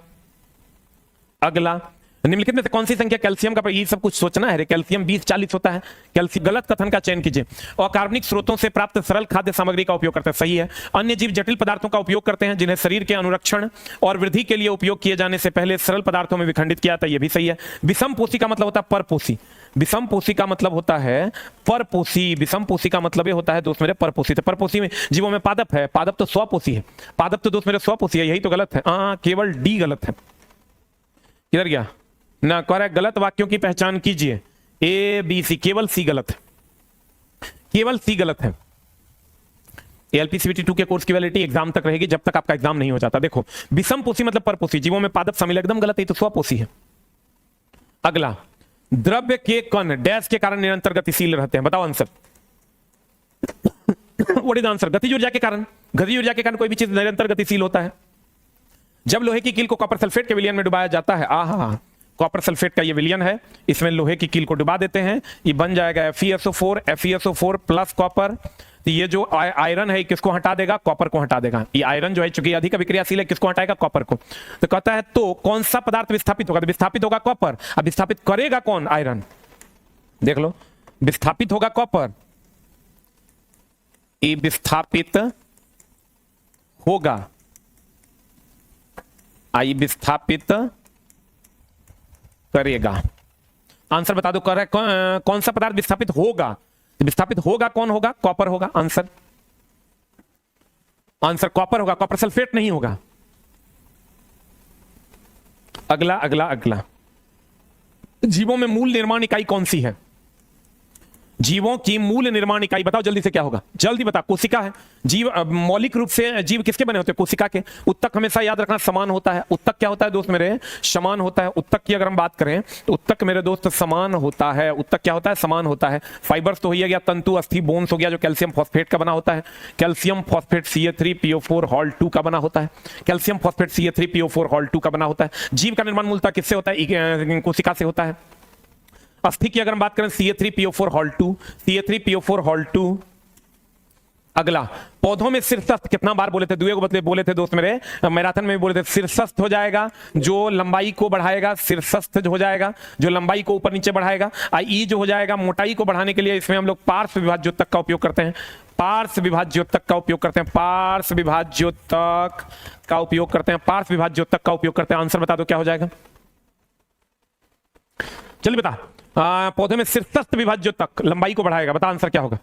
अगला निम्नलिखित में से कौन सी संख्या कैल्शियम का? ये सब कुछ सोचना है रे। कैल्शियम 20-40 होता है। कैल्शियम गलत कथन का चयन कीजिए। अकार्बनिक स्रोतों से प्राप्त सरल खाद्य सामग्री का उपयोग करते हैं, सही है। अन्य जीव जटिल पदार्थों का उपयोग करते हैं जिन्हें शरीर के अनुरक्षण और वृद्धि के लिए उपयोग किए जाने से पहले सरल पदार्थों में विखंडित किया जाता है, यह भी सही है। विषम पोषी का मतलब होता है परपोषी। विषम पोषी का मतलब होता है परपोषी। विषम पोषी का मतलब ये होता है दोस्त मेरे परपोषी। तो परपोषी में जीवों में पादप है, पादप तो स्वपोषी है। पादप तो दोस्त मेरे स्वपोषी है, यही तो गलत है। केवल डी गलत है। किधर गया ना? कह रहा है गलत वाक्यों की पहचान कीजिए। ए बी सी, केवल सी गलत है, केवल सी गलत है। एलपीसीबीटी 2 के कोर्स की वैलिडिटी एग्जाम तक रहेगी, जब तक आपका एग्जाम नहीं हो जाता। देखो विषम पोषी मतलब परपोषी, जीवों में पादप शामिल, एकदम गलत है, तो स्वपोषी है। अगला द्रव्य के कण डैश के कारण निरंतर गतिशील रहते हैं, बताओ आंसर। What is answer? गतिज ऊर्जा के कारण। गतिज ऊर्जा के कारण कोई भी चीज निरंतर गतिशील होता है। जब लोहे की कील को कॉपर सल्फेट के विलयन में डुबाया जाता है, कॉपर सल्फेट का ये विलयन है, इसमें लोहे की कील को डुबा देते हैं, ये बन जाएगा FeSO4 प्लस कॉपर। तो ये जो आयरन है किसको हटा देगा? कॉपर को हटा देगा। ये आयरन जो है चूंकि अधिक अभिक्रियाशील है, किसको हटाएगा? कॉपर को। तो कहता है तो कौन सा पदार्थ विस्थापित होगा? तो विस्थापित होगा कॉपर। अब विस्थापित करेगा कौन? आयरन। देख लो, विस्थापित होगा कॉपर, ये विस्थापित होगा, आई विस्थापित करेगा। आंसर बता दो। कर कौन सा पदार्थ विस्थापित होगा? विस्थापित होगा कौन होगा? कॉपर होगा। आंसर आंसर कॉपर होगा, कॉपर सल्फेट नहीं होगा। अगला अगला अगला जीवों में मूल निर्माण इकाई कौन सी है? जीवों की मूल निर्माण इकाई बताओ जल्दी से क्या होगा, जल्दी बता। कोशिका है। जीव मौलिक रूप से जीव किसके बने होते हैं? कोशिका के। उत्तक हमेशा याद रखना समान होता है। उत्तक क्या होता है दोस्त मेरे? समान होता है। उत्तक की अगर हम बात करें तो उत्तक मेरे दोस्त समान होता है। उत्तक क्या होता है? समान होता है। फाइबर्स तो हो गया, तंतु, अस्थि, बोन्स हो गया जो कैल्शियम फॉस्फेट का बना होता है। कैल्शियम फॉस्फेट CA3PO4 हॉल 2 का बना होता है। कैल्शियम फॉस्फेट CA3PO4 हॉल 2 का बना होता है। जीव का निर्माण मूलतः किससे होता है? कोशिका से होता है। अस्थि की अगर हम बात करें CA3PO4 हॉल 2, CA3PO4 हॉल 2। अगला, पौधों में शीर्षस्थ कितना बार बोले थे? दुए को बदले बोले थे दोस्त मेरे, मैराथन में भी बोले थे। शीर्षस्थ हो जाएगा जो लंबाई को बढ़ाएगा, शीर्षस्थ हो जाएगा जो लंबाई को ऊपर नीचे बढ़ाएगा। ई जो हो जाएगा मोटाई को बढ़ाने के लिए, इसमें हम लोग पार्श्व विभाज्योतक का उपयोग करते हैं। पार्श्व विभाज्योतक का उपयोग करते हैं। पार्श्व विभाज्योतक का उपयोग करते हैं। पार्श्व विभाज्योतक का उपयोग करते हैं। आंसर बता दो क्या हो जाएगा, चलिए बता। पौधे में शीर्षस्थ विभाज्योतक लंबाई को बढ़ाएगा, बता आंसर क्या होगा।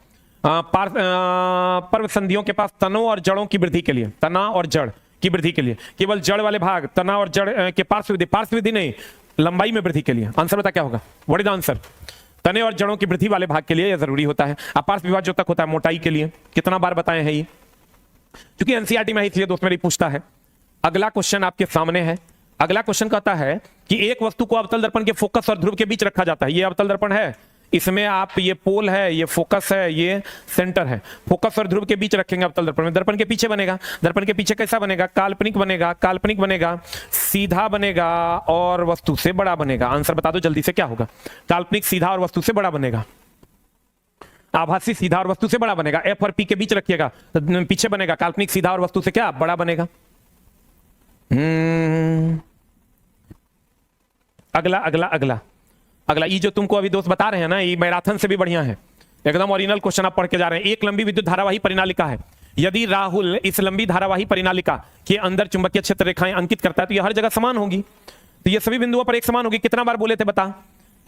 पर्व संधियों के पास तनों और जड़ों की वृद्धि के लिए, तना और जड़ की वृद्धि के लिए, केवल जड़ वाले भाग तना और जड़ के पार्श्व वृद्धि नहीं, लंबाई में वृद्धि के लिए। आंसर बता क्या होगा, व्हाट इज द आंसर? तने और जड़ों की वृद्धि वाले भाग के लिए यह जरूरी होता है। अपार्श्व विभाज्योतक होता है मोटाई के लिए। कितना बार बताए हैं ये, क्योंकि एनसीईआरटी में इसलिए दोस्त मेरी पूछता है। अगला क्वेश्चन आपके सामने है। अगला क्वेश्चन कहता है कि एक वस्तु को अवतल दर्पण के फोकस और ध्रुव के बीच रखा जाता है। ये अवतल दर्पण है, इसमें आप ये पोल है, ये फोकस है, ये सेंटर है। फोकस और ध्रुव के बीच रखेंगे अवतल दर्पण में। दर्पण के पीछे बनेगा। दर्पण के पीछे कैसा बनेगा? काल्पनिक बनेगा। काल्पनिक बनेगा, सीधा बनेगा और वस्तु से बड़ा बनेगा। आंसर बता दो जल्दी से क्या होगा। काल्पनिक, सीधा और वस्तु से बड़ा बनेगा। आभासी, सीधा और वस्तु से बड़ा बनेगा। एफ और पी के बीच रखिएगा, पीछे बनेगा। काल्पनिक, सीधा और वस्तु से क्या बड़ा बनेगा। अगला अगला अगला अगला, ये जो तुमको अभी दोस्त बता रहे हैं ना, ये मैराथन से भी बढ़िया है, एकदम ओरिजिनल क्वेश्चन आप पढ़ के जा रहे हैं। एक लंबी विद्युत धारावाही परिनालिका है। यदि राहुल इस लंबी धारावाही परिनालिका के अंदर चुंबकीय क्षेत्र रेखाएं अंकित करता है तो ये हर जगह समान होगी। तो ये सभी बिंदुओं पर एक समान होगी। कितना बार बोले थे बता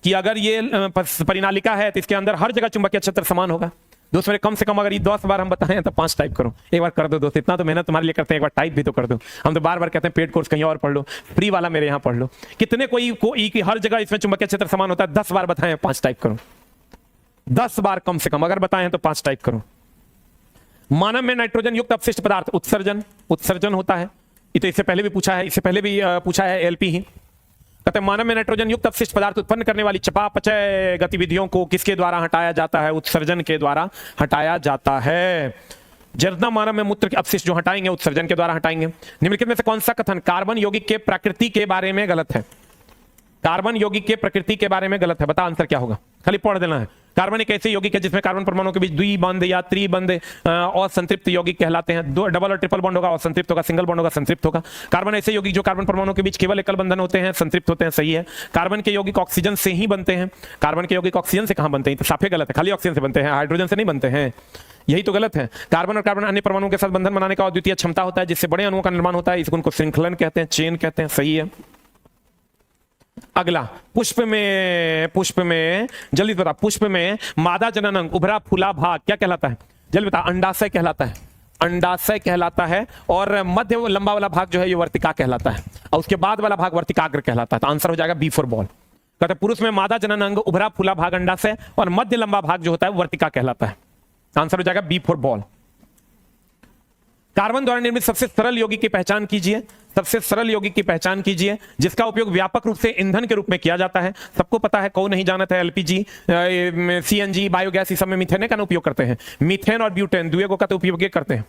कि अगर ये परिनालिका है तो इसके अंदर हर जगह चुंबकीय क्षेत्र समान होगा। दोस्त मेरे कम से कम अगर ये 10 बार हम बताएं तो 5 टाइप करो। एक बार कर दो दोस्त, इतना तो मेहनत तुम्हारे लिए करते हैं, एक बार टाइप भी तो कर दो। हम तो बार बार कहते हैं पेड कोर्स कहीं और पढ़ लो, फ्री वाला मेरे यहाँ पढ़ लो। कितने कोई की हर जगह इसमें चुंबकीय क्षेत्र समान होता है? 10 बार बताएं, 5 टाइप करो। 10 बार कम से कम अगर बताएं तो 5 टाइप करो। मानव में नाइट्रोजन युक्त अपशिष्ट पदार्थ उत्सर्जन होता है। ये तो इससे पहले भी पूछा है, इससे पहले भी पूछा है एलपी ही। कहते हैं मानव में नाइट्रोजन युक्त अपशिष्ट पदार्थ उत्पन्न करने वाली चयापचय गतिविधियों को किसके द्वारा हटाया जाता है? उत्सर्जन के द्वारा हटाया जाता है। जितना मानव में मूत्र के अपशिष्ट जो हटाएंगे उत्सर्जन के द्वारा हटाएंगे। निम्नलिखित में से कौन सा कथन कार्बन यौगिक के प्रकृति के बारे में गलत है? कार्बन यौगिक के प्रकृति के बारे में गलत है, बता आंसर क्या होगा, खाली पढ़ देना है। कार्बन एक ऐसे यौगिक है जिसमें कार्बन परमाणुओं के बीच द्विबंध या त्रिबंध और संतृप्त यौगिक कहलाते हैं। दो डबल और ट्रिपल बॉन्ड होगा और संतृप्त होगा, सिंगल बॉन्ड होगा संतृप्त होगा। कार्बन ऐसे यौगिक जो कार्बन परमाणुओं के बीच केवल एकल बंधन होते हैं, संतृप्त होते हैं, सही है। कार्बन के यौगिक ऑक्सीजन से ही बनते हैं। कार्बन के यौगिक ऑक्सीजन से कहां बनते हैं? तो साफे गलत है, खाली ऑक्सीजन से बनते हैं, हाइड्रोजन से नहीं बनते हैं, यही तो गलत है। कार्बन और कार्बन अन्य परमाणुओं के साथ बंधन बनाने का अद्वितीय क्षमता होता है जिससे बड़े अणुओं का निर्माण होता है। इस गुण को श्रृंखलन कहते हैं, चेन कहते हैं, सही है। अगला, पुष्प में जल्दी बता, पुष्प में मादा जनन अंग उभरा फूला भाग क्या कहलाता है? जल्दी बता। अंडाशय कहलाता है। अंडाशय कहलाता है। और मध्य लंबा वाला भाग जो है ये वर्तिका कहलाता है, और उसके बाद वाला भाग वर्तिकाग्र कहलाता है। तो आंसर हो जाएगा बी फॉर बॉल। कहते हैं पुरुष में मादा जनन अंग उभरा फूला भाग अंडाशय और मध्य लंबा भाग जो होता है वर्तिका कहलाता है। आंसर हो जाएगा बी फॉर बॉल। कार्बन द्वारा निर्मित सबसे सरल यौगिक की पहचान कीजिए। सबसे सरल यौगिक की पहचान कीजिए जिसका उपयोग व्यापक रूप से ईंधन के रूप में किया जाता है। सबको पता है, कौन नहीं जानता है? एलपीजी, सीएनजी, बायोगैस, इस सब में मीथेन का उपयोग करते हैं। मीथेन और ब्यूटेन दुएगो का तो उपयोग करते हैं।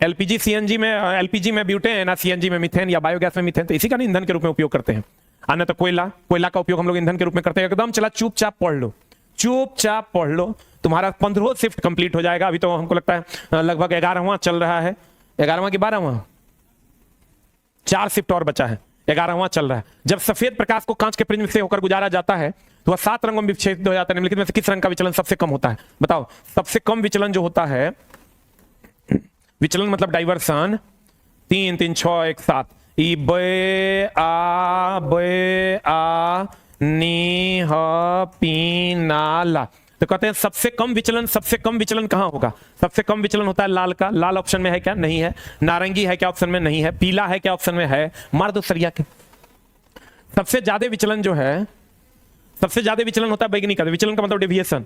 एलपीजी सीएनजी में, एलपीजी में ब्यूटेन, सीएनजी में मीथेन या बायोगैस में मीथेन, तो इसी का ईंधन के रूप में उपयोग करते हैं। अन्य तो कोयला का उपयोग हम लोग ईंधन के रूप में करते हैं। एकदम चला चुपचाप पढ़ लो, चुपचाप पढ़ लो, तुम्हारा 15वां शिफ्ट कंप्लीट हो जाएगा। अभी तो हमको लगता है लगभग 11वां चल रहा है, 11वां की 12वां, 4 शिफ्ट और बचा है, 11वां चल रहा है। जब सफेद प्रकाश को कांच के प्रिज्म से होकर गुजारा जाता है तो वह 7 रंगों में विच्छेदित हो जाता है। निम्नलिखित में से किस रंग का विचलन सबसे कम होता है? बताओ। सबसे कम विचलन जो होता है, विचलन मतलब डाइवर्सन, 3 3 6 1 7, ई बे आ नी ह पी ना ला। तो कहते हैं सबसे कम विचलन कहां होगा? सबसे कम विचलन होता है लाल का। लाल ऑप्शन में है क्या? नहीं है। नारंगी है क्या? ऑप्शन में नहीं है। पीला है क्या? ऑप्शन में है। मार दो सरिया के। सबसे ज्यादा विचलन जो है, सबसे ज्यादा विचलन होता है बैगनी का। विचलन का मतलब डेविएशन।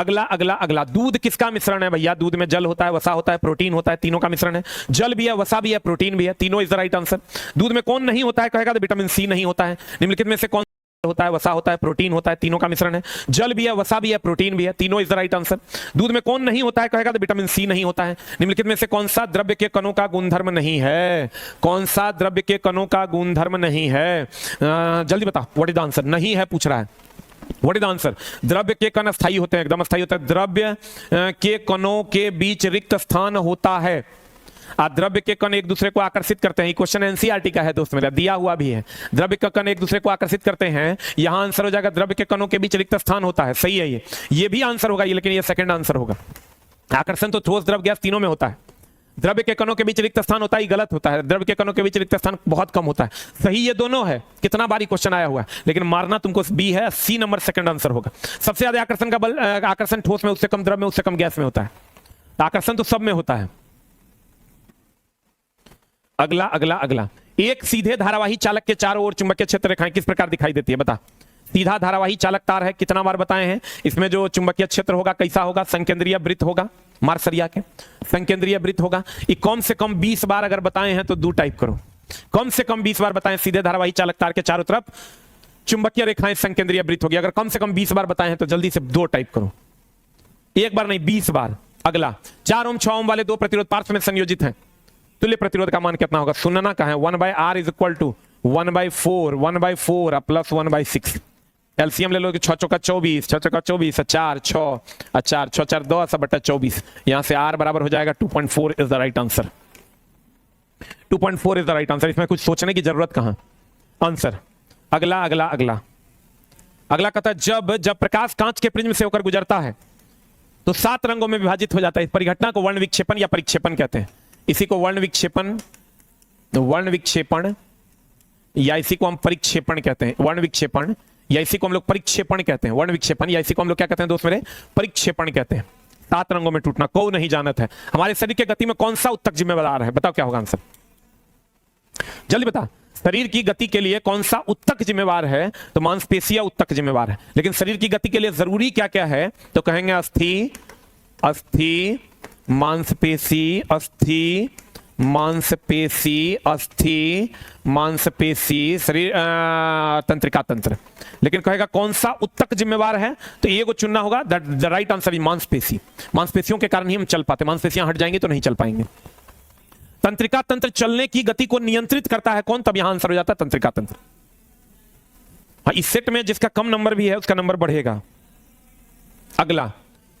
अगला अगला अगला, दूध किसका मिश्रण है भैया? दूध में जल होता है, वसा होता है, प्रोटीन होता है, तीनों का मिश्रण है। जल भी है, वसा भी है, प्रोटीन भी है, तीनों इज द राइट आंसर। दूध में कौन नहीं होता है कहेगा तो विटामिन सी नहीं होता है। निम्नलिखित में से कौन होता है? वसा होता है, प्रोटीन होता है, तीनों का मिश्रण है। जल भी है, वसा भी है, प्रोटीन भी है, तीनों इज द राइट आंसर। दूध में कौन नहीं होता है कहेगा तो विटामिन सी नहीं होता है। निम्नलिखित में से कौन सा द्रव्य के कणों का गुणधर्म नहीं है? कौन सा द्रव्य के कणों का गुणधर्म नहीं है? जल्दी बता, व्हाट इज द आंसर? नहीं है पूछ रहा है, व्हाट इज द आंसर? द्रव्य के कण अस्थायी होते हैं, एकदम अस्थायी होता है। द्रव्य के कणों के बीच रिक्त स्थान होता है। द्रव्य के कण एक दूसरे को आकर्षित करते हैं। क्वेश्चन एनसीईआरटी का है दोस्त मेरा, दिया हुआ भी है। द्रव्य के कण एक दूसरे को आकर्षित करते हैं, यहां आंसर हो जाएगा द्रव्य के कणों के बीच रिक्त स्थान होता है। सही है ये भी आंसर होगा ये, लेकिन ये सेकंड आंसर होगा। आकर्षण तो ठोस, द्रव, गैस तीनों में होता है। द्रव्य के कणों के बीच रिक्त स्थान होता है, गलत होता है। द्रव्य के कणों के बीच रिक्त स्थान बहुत कम होता है। सही ये दोनों है। कितना बारी क्वेश्चन आया हुआ है, लेकिन मारना तुमको बी है, सी नंबर सेकंड आंसर होगा। सबसे ज्यादा आकर्षण का बल, आकर्षण ठोस में, उससे कम द्रव में, उससे कम गैस में होता है। आकर्षण तो सब में होता है। अगला अगला अगला, एक सीधे धारावाही चालक के चारों ओर चुंबकीय क्षेत्र रेखाएं किस प्रकार दिखाई देती है? बता। सीधा धारावाही चालक तार है, कितना बार बताए हैं? इसमें जो चुंबकीय क्षेत्र होगा कैसा होगा? संकेंद्रीय वृत्त होगा, मार्सरिया के संकेंद्रीय वृत्त होगा। ये कम से कम 20 बार अगर बताए हैं तो 2 टाइप करो। कम से कम 20 बार बताएं सीधे धारावाही चालक तार के चारों तरफ चुंबकीय रेखाएं संकेंद्रीय वृत्त होगी। अगर कम से कम 20 बार बताए हैं तो जल्दी से 2 टाइप करो, एक बार नहीं 20 बार। अगला, 4 ओम 6 ओम वाले 2 प्रतिरोध पार्श्व में संयोजित हैं, तुल्य प्रतिरोध का मान कितना होगा? सुनना कहा है 1/r is equal to 1/4, 1/4 plus 1/6। LCM ले लो कि 6 चौका 24, 6 चौका 24, 4 6 4 6 4 10 बटा 24। यहां से r बराबर हो जाएगा 2.4 is the right answer. 2.4 is the right answer. इसमें कुछ सोचने की जरूरत कहां, आंसर। अगला अगला अगला अगला कहता है जब प्रकाश कांच के प्रिज्म से होकर गुजरता है तो 7 रंगों में विभाजित हो जाता है। इस परिघटना को वर्ण विक्षेपण या परिक्षेपण कहते हैं। इसी को वर्ण विक्षेपण या इसी को हम परिक्षेपण कहते हैं। वर्ण विक्षेपण या इसी को हम लोग परिक्षेपण कहते हैं। वर्ण विक्षेपण या इसी को हम लोग क्या कहते हैं दोस्त मेरे? परिक्षेपण कहते हैं। 7 रंगों में टूटना को नहीं जानत है। हमारे शरीर के गति में कौन सा उत्तक जिम्मेदार है? बताओ क्या होगा आंसर, जल्दी बता। शरीर की गति के लिए कौन सा उत्तक जिम्मेवार है? तो मांसपेशियां उत्तक जिम्मेवार है। लेकिन शरीर की गति के लिए जरूरी क्या क्या है? तो कहेंगे अस्थि, मांसपेशी, अस्थि मांसपेशी, अस्थि मांसपेशी, शरीर तंत्रिका तंत्र। लेकिन कहेगा कौन सा उत्तक जिम्मेवार है? तो ये को चुनना होगा। द राइट आंसर इज मांसपेशी। मांसपेशियों के कारण ही हम चल पाते, मांसपेशियां हट जाएंगी तो नहीं चल पाएंगे। तंत्रिका तंत्र चलने की गति को नियंत्रित करता है कौन? तब यहां आंसर हो जाता है तंत्रिका तंत्र। हाँ, इस सेट में जिसका कम नंबर भी है उसका नंबर बढ़ेगा। अगला,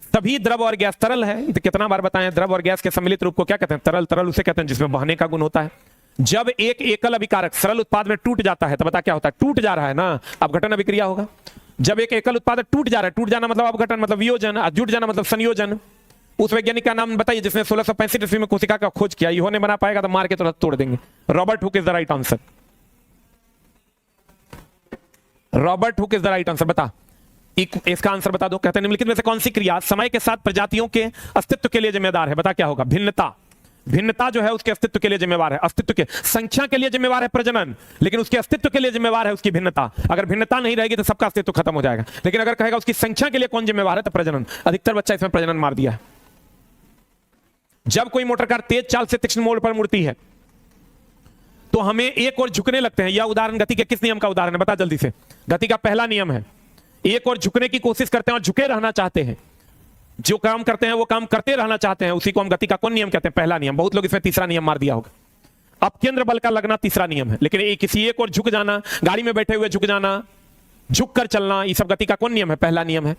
सभी द्रव और गैस तरल है। तो कितना बार बताएं, द्रव और गैस के सम्मिलित रूप को क्या कहते हैं? तरल। तरल उसे कहते हैं जिसमें बहने का गुण होता है। जब एक एकल अभिकारक सरल उत्पाद में टूट जाता है तो बता क्या होता है? टूट जा रहा है ना, अपघटन अभिक्रिया होगा। जब एक एकल उत्पाद टूट जा रहा है, टूट जाना मतलब अपघटन, मतलब वियोजन, जुट जाना मतलब संयोजन। उस वैज्ञानिक का नाम बताइए जिसने 1665 ईस्वी में कोशिका का खोज किया। इहो ने बना पाएगा तो मार के तुरंत तोड़ देंगे। Robert Hooke is the right answer. Robert Hooke is the right answer. बता इसका आंसर बता दो। कहते हैं निम्नलिखित में से कौन सी क्रिया समय के साथ प्रजातियों के अस्तित्व के लिए जिम्मेदार है? बता क्या होगा? भिन्नता। भिन्नता जो है उसके अस्तित्व के लिए जिम्मेवार है। अस्तित्व के, संख्या के लिए जिम्मेवार है प्रजनन, लेकिन उसके अस्तित्व के लिए जिम्मेवार है उसकी भिन्नता। अगर भिन्नता नहीं रहेगी तो सबका अस्तित्व खत्म हो जाएगा। लेकिन अगर कहेगा उसकी संख्या के लिए कौन जिम्मेवार है तो प्रजनन। अधिकतर बच्चा इसमें प्रजनन मार दिया है। जब कोई मोटर कार तेज चाल से तीक्ष्ण मोड़ पर मुड़ती है तो हमें एक और झुकने लगते हैं। यह उदाहरण गति के किस नियम का उदाहरण है? बता जल्दी से। गति का पहला नियम है, एक और झुकने की कोशिश करते हैं और झुके रहना चाहते हैं। जो काम करते हैं वो काम करते रहना चाहते हैं, उसी को हम गति का कौन नियम कहते हैं? पहला नियम। बहुत लोग इसमें तीसरा नियम मार दिया होगा। अब केंद्र बल का लगना तीसरा नियम है, लेकिन किसी एक और झुक जाना, गाड़ी में बैठे हुए झुक जाना, झुक कर चलना, ये सब गति का कौन नियम है? पहला नियम है।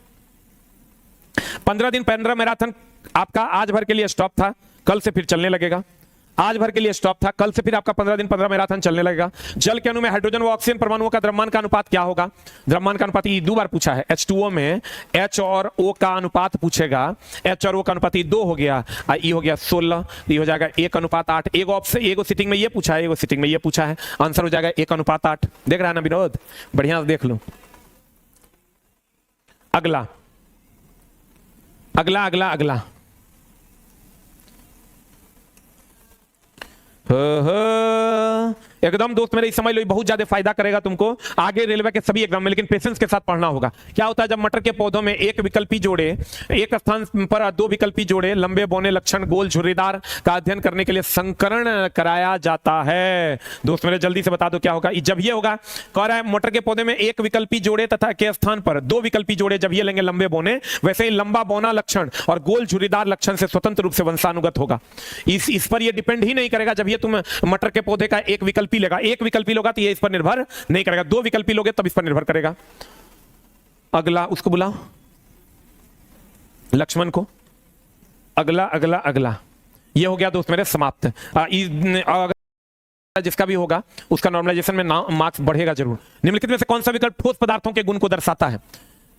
15 दिन 15 मैराथन आपका आज भर के लिए स्टॉप था, कल से फिर चलने लगेगा। आज भर के लिए स्टॉप था, कल से फिर आपका 15 दिन 15 मैराथन चलने लगेगा। जल के अणु में हाइड्रोजन व ऑक्सीजन परमाणुओं का द्रव्यमान का अनुपात क्या होगा? द्रव्यमान का अनुपात ये 2 बार पूछा है। H2O में H और O का अनुपात पूछेगा। H और O का अनुपात 2 हो गया, E हो गया 16, ये हो जाएगा 1:8। एगो ऑप्शन, एगो सीटिंग में ये पूछा है, एगो सीटिंग में ये पूछा है। आंसर हो जाएगा 1:8। देख रहा है ना विनोद? बढ़िया से देख लो। अगला अगला अगला अगला एकदम दोस्त मेरे समझ लो, बहुत ज्यादा फायदा करेगा तुमको आगे रेलवे के सभी एग्जाम में, लेकिन पेशेंस के साथ पढ़ना होगा। क्या होता है जब मटर के पौधों में एक विकल्पी जोड़े, एक स्थान पर दो विकल्पी जोड़े, लंबे बौने लक्षण गोल झुर्रीदार का अध्ययन करने के लिए संकरण कराया जाता है। दोस्त मेरे जल्दी से बता दो क्या होगा जब ये होगा। कह रहा है मटर के पौधे में एक विकल्पी जोड़े तथा के स्थान पर दो विकल्पी जोड़े जब ये लेंगे लंबे बौने, वैसे ही लंबा बौना लक्षण और गोल झुर्रीदार लक्षण से स्वतंत्र रूप से वंशानुगत होगा। इस पर ये डिपेंड ही नहीं करेगा। जब ये तुम मटर के पौधे का एक विकल्पी लेगा, एक विकल्पी लोगा तो ये इस पर निर्भर नहीं करेगा, दो विकल्पी लोगे तब इस पर निर्भर करेगा। अगला उसको बुलाओ, लक्ष्मण को। अगला अगला अगला ये हो गया दोस्त मेरे समाप्त। जिसका भी होगा उसका नॉर्मलाइजेशन में मार्क्स बढ़ेगा जरूर। निम्नलिखित में से कौन सा विकल्प ठोस पदार्थों के गुण को दर्शाता है?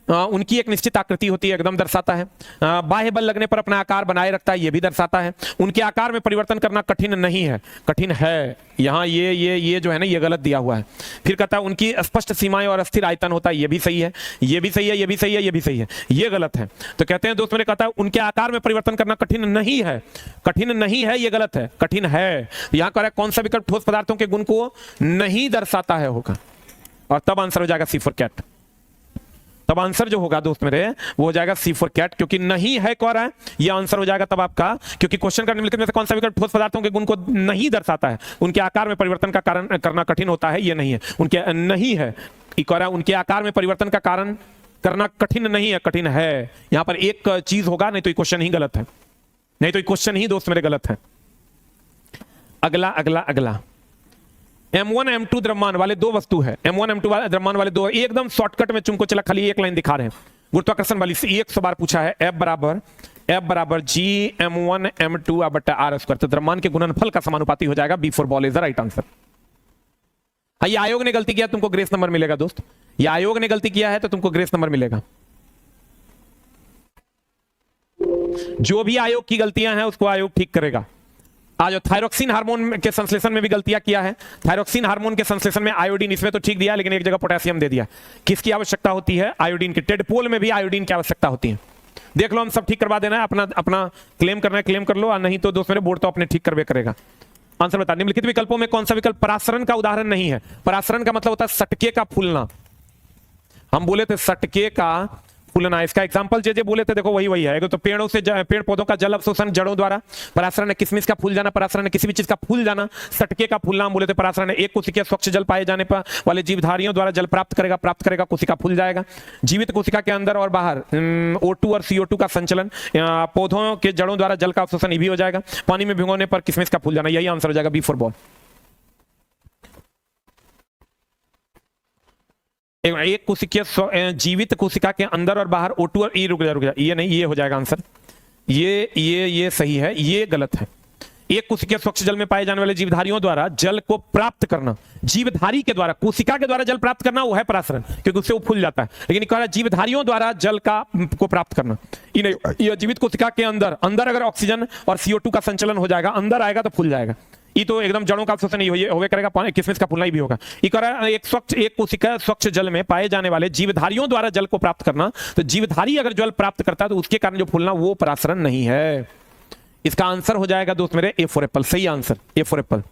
उनकी एक निश्चित आकृति होती है, एकदम दर्शाता है। बाह्य बल लगने पर अपना आकार बनाए रखता है, यह भी दर्शाता है। उनके आकार में परिवर्तन करना कठिन नहीं है, कठिन है। यहाँ ये जो है ना, ये गलत दिया हुआ है। फिर कहता है उनकी स्पष्ट सीमाएं और अस्थिर आयतन होता है, ये भी सही है, ये भी सही है, ये भी सही है, ये भी सही है, ये गलत है। तो कहते हैं दोस्तों ने कहता है उनके आकार में परिवर्तन करना कठिन नहीं है, कठिन नहीं है, ये गलत है, कठिन है। यहाँ कह रहा है कौन सा विकल्प ठोस पदार्थों के गुण को नहीं दर्शाता है होगा, और तब आंसर हो जाएगा सी फॉर कैट। तब आंसर जो होगा दोस्त मेरे वो हो जाएगा सी फॉर कैट, क्योंकि नहीं है कह रहा है, ये आंसर हो जाएगा तब आपका, क्योंकि क्वेश्चन का निम्नलिखित में से कौन सा विकल्प ठोस पदार्थों के गुण को नहीं दर्शाता है? उनके आकार में परिवर्तन का कारण करना कठिन होता है, ये नहीं है। उनके नहीं है, कह रहा है उनके आकार में परिवर्तन का कारण करना कठिन नहीं है, कठिन है। यहां पर एक चीज होगा, नहीं तो ये क्वेश्चन ही गलत है, नहीं तो ये क्वेश्चन ही दोस्त मेरे गलत है। अगला अगला अगला M1 M2 द्रव्यमान वाले दो वस्तु है, M1 M2 द्रव्यमान वाले दो, एकदम शॉर्टकट में तुमको चला खाली एक लाइन दिखा रहे हैं। गुरुत्वाकर्षण वाली से 100 बार पूछा है, F बराबर G M1 M2 बटा R स्क्वायर। तो द्रव्यमान के गुणनफल का समानुपाती हो जाएगा B4 ball is the right answer. हाँ, ये आयोग ने गलती किया, तुमको ग्रेस नंबर मिलेगा दोस्त। ये आयोग ने गलती किया है तो तुमको ग्रेस नंबर मिलेगा। जो भी आयोग की गलतियां हैं उसको आयोग ठीक करेगा। आज थायरोक्सिन हार्मोन के संश्लेषण में भी गलतियां किया है। थायरोक्सिन हार्मोन के संश्लेषण में आयोडीन, इसमें तो ठीक दिया लेकिन एक जगह पोटेशियम दे दिया। किसकी आवश्यकता होती है? आयोडीन की। टेडपोल में भी आयोडीन की आवश्यकता होती है। देख लो, हम सब ठीक करवा देना है, अपना अपना क्लेम करना है क्लेम कर लो, और नहीं तो दोस्त मेरे बोर्ड तो अपने ठीक करवे करेगा। आंसर बता। निम्नलिखित विकल्पों में कौन सा विकल्प परासरण का उदाहरण नहीं है? परासरण का मतलब होता है सटके का फूलना। हम बोले थे सटके का फूलना, इसका एग्जांपल जे बोले थे, देखो वही है। तो पेड़ों से पेड़ पौधों का जल अवशोषण जड़ों द्वारा, परासरण है किसमिस का फूल जाना, परासरण है किसी भी चीज का फूल जाना। सटके का फूलना हम बोले थे परासरण है एक कोशिका स्वच्छ जल पाए जाने पर वाले जीवधारियों द्वारा जल प्राप्त करेगा कोशिका फूल जाएगा। जीवित कोशिका के अंदर और बाहर O2 और CO2 का संचलन, पौधों के जड़ों द्वारा जल का अवशोषण भी हो जाएगा। पानी में भिगोने पर किसमिस का फूल जाना, यही आंसर हो जाएगा B फॉर बॉल। एक कोशिकीय जीवित कोशिका के अंदर और बाहर O2 और रुक जा, ये नहीं, ये हो जाएगा आंसर। ये सही है, ये गलत है। एक कोशिकीय स्वच्छ जल में पाए जाने वाले जीवधारियों द्वारा जल को प्राप्त करना, जीवधारी के द्वारा, कोशिका के द्वारा जल प्राप्त करना वो है परासरण, क्योंकि उससे वो फूल जाता है। लेकिन कह रहा है जीवधारियों द्वारा जल को प्राप्त करना, ये जीवित कोशिका के अंदर अगर ऑक्सीजन और CO2 का संचलन हो जाएगा, अंदर आएगा तो फूल जाएगा। ये तो एकदम जड़ों का अवशोषण नहीं होवे करेगा, किसमिस का फूलना भी होगा। ये कह रहा है एक कोशिका स्वच्छ जल में पाए जाने वाले जीवधारियों द्वारा जल को प्राप्त करना, तो जीवधारी अगर जल प्राप्त करता है तो उसके कारण जो फूलना वो परासरण नहीं है। इसका आंसर हो जाएगा दोस्त मेरे A फॉर एप्पल, सही आंसर A फॉर एप्पल,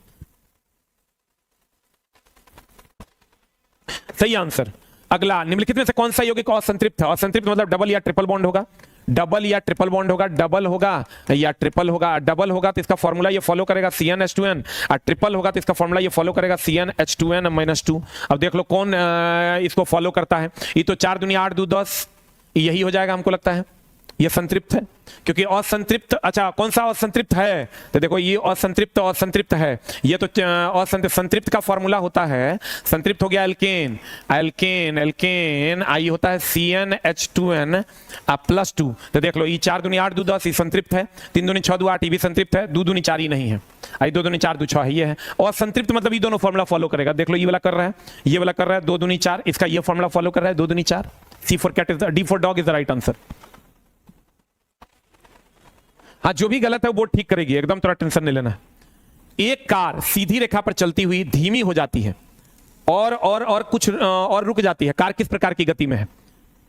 सही आंसर। अगला, निम्नलिखित में से कौन सा यौगिक असंतृप्त है? असंतृप्त मतलब डबल या ट्रिपल बॉन्ड होगा, डबल या ट्रिपल बॉन्ड होगा, डबल होगा या ट्रिपल होगा। डबल होगा तो इसका फॉर्मूला ये फॉलो करेगा CnH2n, और ट्रिपल होगा तो इसका फॉर्मूला ये फॉलो करेगा CnH2n-2। अब देख लो कौन इसको फॉलो करता है। ये तो 4 दूनी 8 2 10, यही हो जाएगा हमको लगता है। ये संतृप्त है, क्योंकि असंतृप्त, अच्छा कौन सा असंतृप्त है? तो देखो ये असंतृप्त है। ये तो संतृप्त का फॉर्मूला होता है, संतृप्त हो गया एल्केन, आई होता है CnH2n+2। तो देख लो ये 4 दूनी 8 2 10 ये संतृप्त है, 3 दूनी 6 2 8 ये भी संतृप्त है, 2 दूनी 4 ही नहीं है, आई 2 दूनी 4 2 6 ये है। और संतृप्त मतलब ये दोनों फॉर्मूला फॉलो करेगा। देख लो ये वाला कर रहा है, ये वाला कर रहा है 2 दूनी 4, इसका ये फॉर्मूला फॉलो कर रहा है 2 दूनी 4। C for cat is D for dog is the right answer. हाँ, जो भी गलत है वो बोर्ड ठीक करेगी, एकदम थोड़ा टेंशन नहीं लेना। एक कार सीधी रेखा पर चलती हुई धीमी हो जाती है और कुछ और रुक जाती है। कार किस प्रकार की गति में है?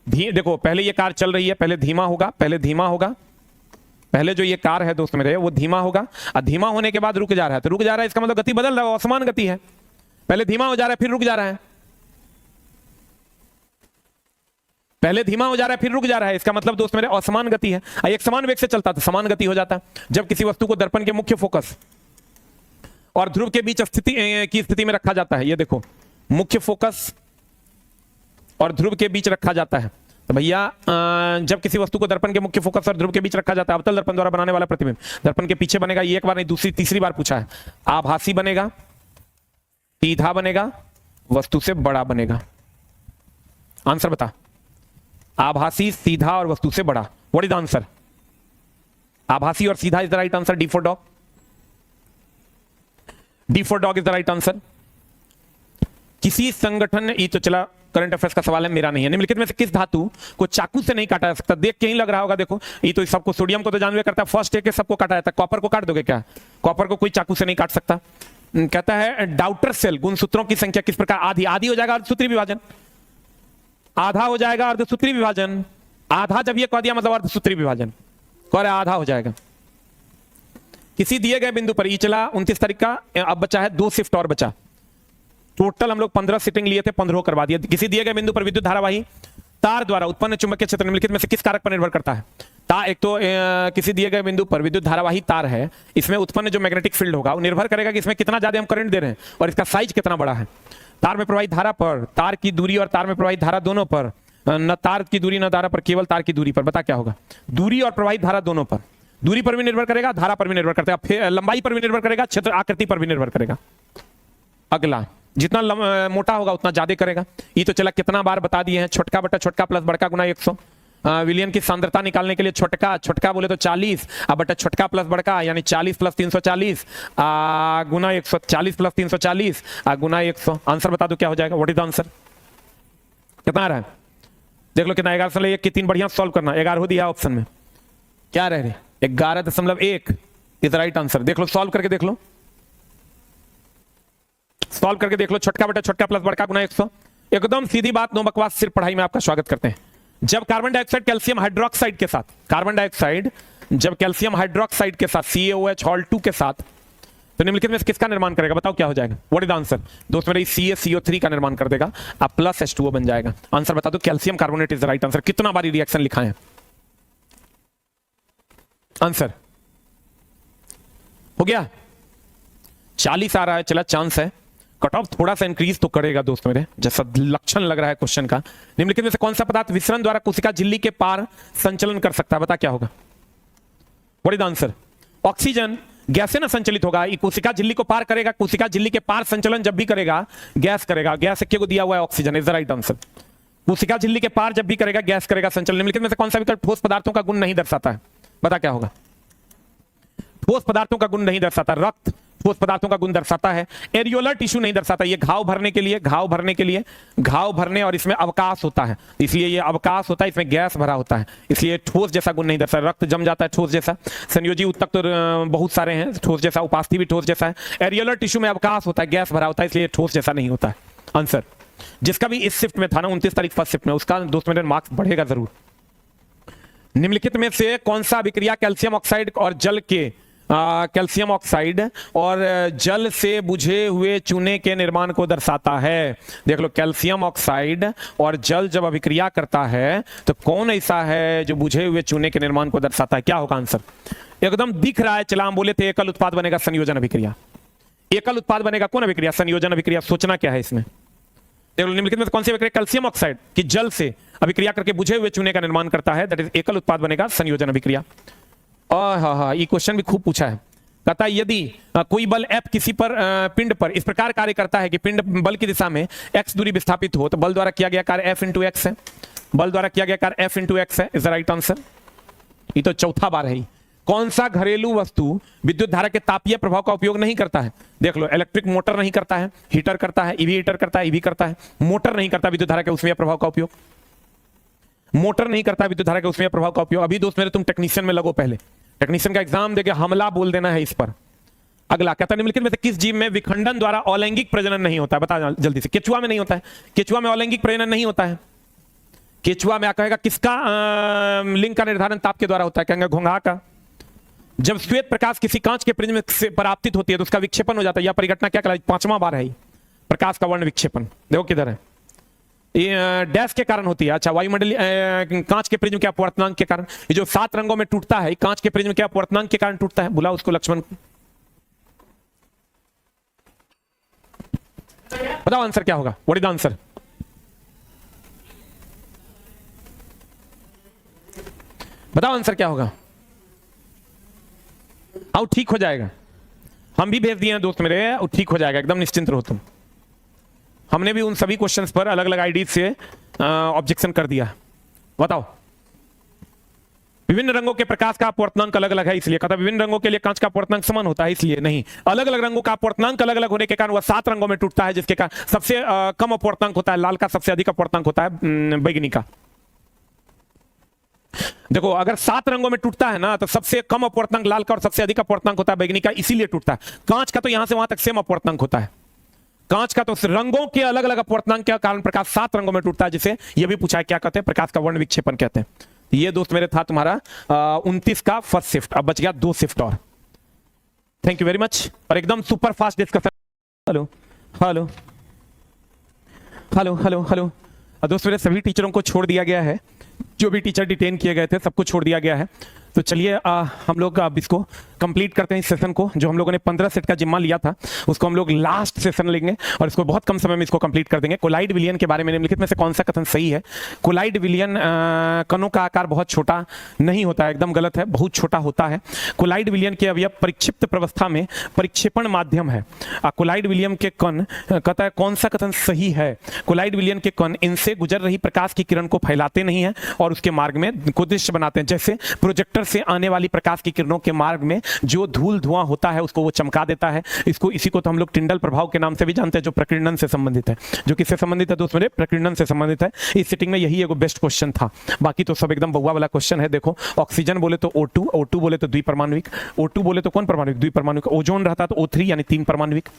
देखो पहले ये कार चल रही है, पहले धीमा होगा, पहले जो ये कार है दोस्त मेरे वो धीमा होगा, और धीमा होने के बाद रुक जा रहा है। तो रुक जा रहा है इसका मतलब गति बदल रहा है, असमान गति है। पहले धीमा हो जा रहा है फिर रुक जा रहा है, पहले धीमा हो जा रहा है फिर रुक जा रहा है, इसका मतलब दोस्त मेरे असमान गति है। एक समान वेग से चलता तो समान गति हो जाता है। जब किसी वस्तु को दर्पण के मुख्य फोकस और ध्रुव के बीच स्थिति में रखा जाता है, ये देखो मुख्य फोकस और ध्रुव के बीच रखा जाता है, तो भैया जब किसी वस्तु को दर्पण के मुख्य फोकस और ध्रुव के बीच रखा जाता है, अवतल दर्पण द्वारा बनाने वाला प्रतिबिंब दर्पण के पीछे बनेगा। ये एक बार नहीं दूसरी तीसरी बार पूछा है। आभासी बनेगा, सीधा बनेगा, वस्तु से बड़ा बनेगा। आंसर बता। आभासी, सीधा और वस्तु से बड़ा। What is the answer? आभासी और सीधा is the right answer. D for dog, D for dog is the right answer. किसी संगठन, ये तो चला करंट अफेयर्स का सवाल है, मेरा नहीं है। निम्नलिखित में से किस धातु को चाकू से नहीं काटा जा सकता? देख के ही लग रहा होगा, देखो ये तो सबको, सोडियम को तो जानवे करता है, फर्स्ट एक सबको काटा जाता है। कॉपर को काट दोगे क्या? कॉपर को कोई चाकू से नहीं काट सकता। कहता है डाउटर सेल गुणसूत्रों की संख्या किस प्रकार? आधी। आधी हो जाएगा अर्धसूत्री विभाजन, आधा हो जाएगा अर्धसूत्री विभाजन। आधा जब ये कह दिया मतलब अर्धसूत्री विभाजन, कह रहा आधा हो जाएगा। किसी दिए गए बिंदु पर, ये चला 29 तारीख का, अब बचा है 2 शिफ्ट और बचा। टोटल हम लोग 15 सिटिंग लिए थे, 15 करवा दिया। किसी दिए गए बिंदु पर विद्युत धारावाही तार द्वारा उत्पन्न चुंबकीय क्षेत्र निम्नलिखित में से किस कारक पर निर्भर करता है? एक तो किसी दिए गए बिंदु पर विद्युत धारावाही तार है, इसमें उत्पन्न जो मैग्नेटिक फील्ड होगा वो निर्भर करेगा कि इसमें कितना ज्यादा हम करंट दे रहे हैं और इसका साइज कितना बड़ा है। तार में प्रवाहित धारा पर, तार की दूरी और तार में प्रवाहित धारा दोनों पर, न तार की दूरी न धारा पर, केवल तार की दूरी पर। बता क्या होगा? दूरी और प्रवाहित धारा दोनों पर। दूरी पर भी निर्भर करेगा, धारा पर भी निर्भर करता है, फिर लंबाई पर भी निर्भर करेगा, क्षेत्र आकृति पर भी निर्भर करेगा। अगला, जितना मोटा होगा उतना ज्यादा करेगा। ये तो चला कितना बार बता दिए हैं, छोटका बटा छोटका प्लस बड़का गुना 100। विलियन की सांद्रता निकालने के लिए छोटका, छोटका बोले तो 40, अब बटा छोटका प्लस बड़का यानी 40 प्लस 340 गुना 100, 40 प्लस 340 गुना 100। आंसर बता दो क्या हो जाएगा? What is the answer? कितना आ रहा है? देख लो कितना, 11 से 3 बढ़िया सॉल्व करना। 11 दिया ऑप्शन में, क्या रह रहे? 11.1 इज द राइट आंसर। देख लो, सॉल्व करके देख लो, सॉल्व करके देख लो। छोटका बटा छोटका प्लस बड़का गुना 100, एकदम सीधी बात, नो बकवास। सिर्फ पढ़ाई में आपका स्वागत करते हैं। जब कार्बन डाइऑक्साइड कैल्शियम हाइड्रोक्साइड के साथ, कार्बन डाइऑक्साइड जब कैल्शियम हाइड्रोक्साइड के साथ CaOH हॉल 2 के साथ, तो निम्नलिखित में से किसका निर्माण करेगा? बताओ क्या हो जाएगा? What is the answer? दोस्त मेरे CaCO3 का निर्माण कर देगा, अब प्लस H2O बन जाएगा। आंसर बता दो। Calcium carbonate is the right answer. कितना बारी रिएक्शन लिखा है? आंसर हो गया? 40 आ रहा है, चला चांस है। कट ऑफ थोड़ा सा इंक्रीज तो करेगा दोस्त मेरे, जैसा लक्षण लग रहा है क्वेश्चन का। निम्नलिखित में से कौन सा पदार्थ विसरण द्वारा कोशिका झिल्ली के पार संचलन कर सकता है? बता क्या होगा? What is the answer? Oxygen gas से ना संचलित होगा, ये कोशिका झिल्ली को पार करेगा। कोशिका झिल्ली के पार संचलन जब भी करेगा गैस करेगा। गैस को दिया हुआ है oxygen, is the right answer. कोशिका झिल्ली के पार जब भी करेगा गैस करेगा संचलन। निम्नलिखित में से कौन सा विकल्प ठोस पदार्थों का गुण नहीं दर्शाता है? बता क्या होगा? ठोस पदार्थों का गुण नहीं दर्शाता। रक्त ठोस पदार्थों का गुण दर्शाता है, एरियोलर टिश्यू नहीं दर्शाता। ये घाव भरने के लिए, घाव भरने और इसमें अवकाश होता है, इसलिए ये अवकाश होता है, इसमें गैस भरा होता है, इसलिए ठोस जैसा गुण नहीं दर्शाता। रक्त जम जाता है ठोस जैसा। संयोजी उत्तक तो बहुत सारे हैं ठोस जैसा, उपास्थि भी ठोस जैसा है। एरियोलर टिश्यू में अवकाश होता है, गैस भरा होता है, इसलिए ठोस जैसा नहीं होता है। आंसर जिसका भी इस शिफ्ट में था ना 29 तारीख फर्स्ट शिफ्ट में, उसका दोस्त मेरे मार्क्स बढ़ेगा जरूर। निम्नलिखित में से कौन सा अभिक्रिया कैल्शियम ऑक्साइड और जल के कैल्शियम ऑक्साइड और जल से बुझे हुए चूने के निर्माण को दर्शाता है? देख लो, कैल्शियम ऑक्साइड और जल जब अभिक्रिया करता है तो कौन ऐसा है जो बुझे हुए चूने के निर्माण को दर्शाता है? क्या होगा आंसर? एकदम दिख रहा है। चला हम बोले थे एकल उत्पाद बनेगा संयोजन अभिक्रिया। एकल उत्पाद बनेगा कौन अभिक्रिया? संयोजन अभिक्रिया। सोचना क्या है इसमें? देख लो, निम्नलिखित में कौन सी अभिक्रिया कैल्शियम ऑक्साइड की जल से अभिक्रिया करके बुझे हुए चूने का निर्माण करता है? दैट इज एकल उत्पाद बनेगा संयोजन अभिक्रिया। हाँ, ये क्वेश्चन भी खूब पूछा है। कहता है यदि कोई बल F किसी पर पिंड पर इस प्रकार कार्य करता है कि पिंड बल की दिशा में x दूरी विस्थापित हो, तो बल द्वारा किया गया कार्य F इंटू एक्स है। बल द्वारा किया गया कार्य F इंटू एक्स है, इज द राइट आंसर। ये तो चौथा बार है। कौन सा घरेलू वस्तु विद्युत धारा के तापीय प्रभाव का उपयोग नहीं करता है? देख लो, इलेक्ट्रिक मोटर नहीं करता है, हीटर करता है, ईवी हीटर करता है, ईवी करता है। मोटर नहीं करता विद्युत धारा के उसमें प्रभाव का उपयोग। मोटर नहीं करता विद्युत धारा के उसमें प्रभाव का उपयोग। अभी दोस्त मेरे तुम टेक्नीशियन में लगो, पहले टेक्नीशियन का एग्जाम देके हमला बोल देना है इस पर। अगला कहता है निम्नलिखित में से किस जीव में विखंडन द्वारा अलैंगिक प्रजनन नहीं होता है? बता जल्दी से। केचुआ में नहीं होता है। केचुआ में अलैंगिक प्रजनन नहीं होता है। केचुआ में कहेगा किसका लिंग का निर्धारण ताप के द्वारा होता है? कहेंगे घोंघा का। जब श्वेत प्रकाश किसी कांच के प्रिज्म से परावर्तित होती है तो उसका विक्षेपण हो जाता है। यह परिघटना क्या कहलाती है? 5वां बार है। प्रकाश का वर्ण विक्षेपण देखो किधर है, ये डैश के कारण होती है। अच्छा, वायुमंडलीय कांच के प्रिज्म के अपवर्तनांक के कारण, ये जो 7 रंगों में टूटता है कांच के प्रिज्म के अपवर्तनांक के कारण टूटता है। बुला उसको लक्ष्मण को, बताओ आंसर क्या होगा, व्हाट इज द आंसर? बताओ आंसर क्या होगा? आओ ठीक हो जाएगा, हम भी भेज दिए हैं दोस्त मेरे, ठीक हो जाएगा, एकदम निश्चिंत रहो तुम। हमने भी उन सभी क्वेश्चंस पर अलग अलग आईडी से ऑब्जेक्शन कर दिया। बताओ, विभिन्न रंगों के प्रकाश का अपवर्तनांक अलग अलग है, इसलिए कहता विभिन्न रंगों के लिए कांच का अपवर्तनांक समान होता है, इसलिए नहीं। अलग अलग रंगों का अपवर्तनांक अलग अलग होने के कारण वह 7 रंगों में टूटता है, जिसके कारण सबसे कम अपवर्तनांक होता है लाल का, सबसे अधिक अपवर्तनांक होता है बैगनी का। देखो, अगर 7 रंगों में टूटता है ना, तो सबसे कम अपवर्तनांक लाल का और सबसे अधिक अपवर्तनांक होता है बैगनी का, इसीलिए टूटता है। कांच का तो यहां से वहां तक सेम अपवर्तनांक होता है, कांच का तो रंगों के अलग अलग अपवर्तनांक के कारण प्रकाश 7 रंगों में टूटता है, जिसे यह भी पूछा है क्या कहते हैं, प्रकाश का वर्ण विक्षेपण कहते हैं। ये दोस्त मेरे था तुम्हारा 29 का फर्स्ट शिफ्ट। अब बच गया 2 शिफ्ट और। थैंक यू वेरी मच, और एकदम super fast discussion. Hello hello hello hello hello, दोस्त मेरे सभी टीचरों को छोड़ दिया गया है, जो भी टीचर डिटेन किए गए थे सबको छोड़ दिया गया है। तो चलिए हम लोग अब इसको कंप्लीट करते हैं, इस सेशन को। जो हम लोगों ने 15 सेट का जिम्मा लिया था उसको हम लोग लास्ट सेशन लेंगे और इसको बहुत कम समय में इसको कंप्लीट कर देंगे। कोलाइड विलयन के बारे में निम्नलिखित में से कौन सा कथन सही है? कोलाइड विलयन कणों का आकार बहुत छोटा नहीं होता है, एकदम गलत है, बहुत छोटा होता है। कोलाइड विलयन के अवयव परिक्षिप्त प्रवस्था में परिक्षेपण माध्यम है। कोलाइड विलयन के कण कहता है कौन सा कथन सही है? कोलाइड विलयन के कण इनसे गुजर रही प्रकाश की किरण को फैलाते नहीं है और उसके मार्ग में को दृश्य बनाते हैं। जैसे प्रोजेक्टर से आने वाली प्रकाश की किरणों के मार्ग में जो धूल धुआं होता है उसको वो चमका देता है। इसी को तो हम लोग टिंडल प्रभाव के नाम से भी जानते हैं, जो प्रकीर्णन से संबंधित है। जो किससे संबंधित है दोस्त मेरे? प्रकीर्णन से संबंधित है। इस सिटिंग में यही एगो बेस्ट क्वेश्चन था, बाकी तो सब एकदम बउआ वाला क्वेश्चन है। देखो, ऑक्सीजन बोले तो O2, O2 बोले तो द्विपरमाणुविक, O2 बोले तो कौन परमाणुविक? द्विपरमाणुविक। ओजोन रहता तो O3 यानी 3 परमाणुविक।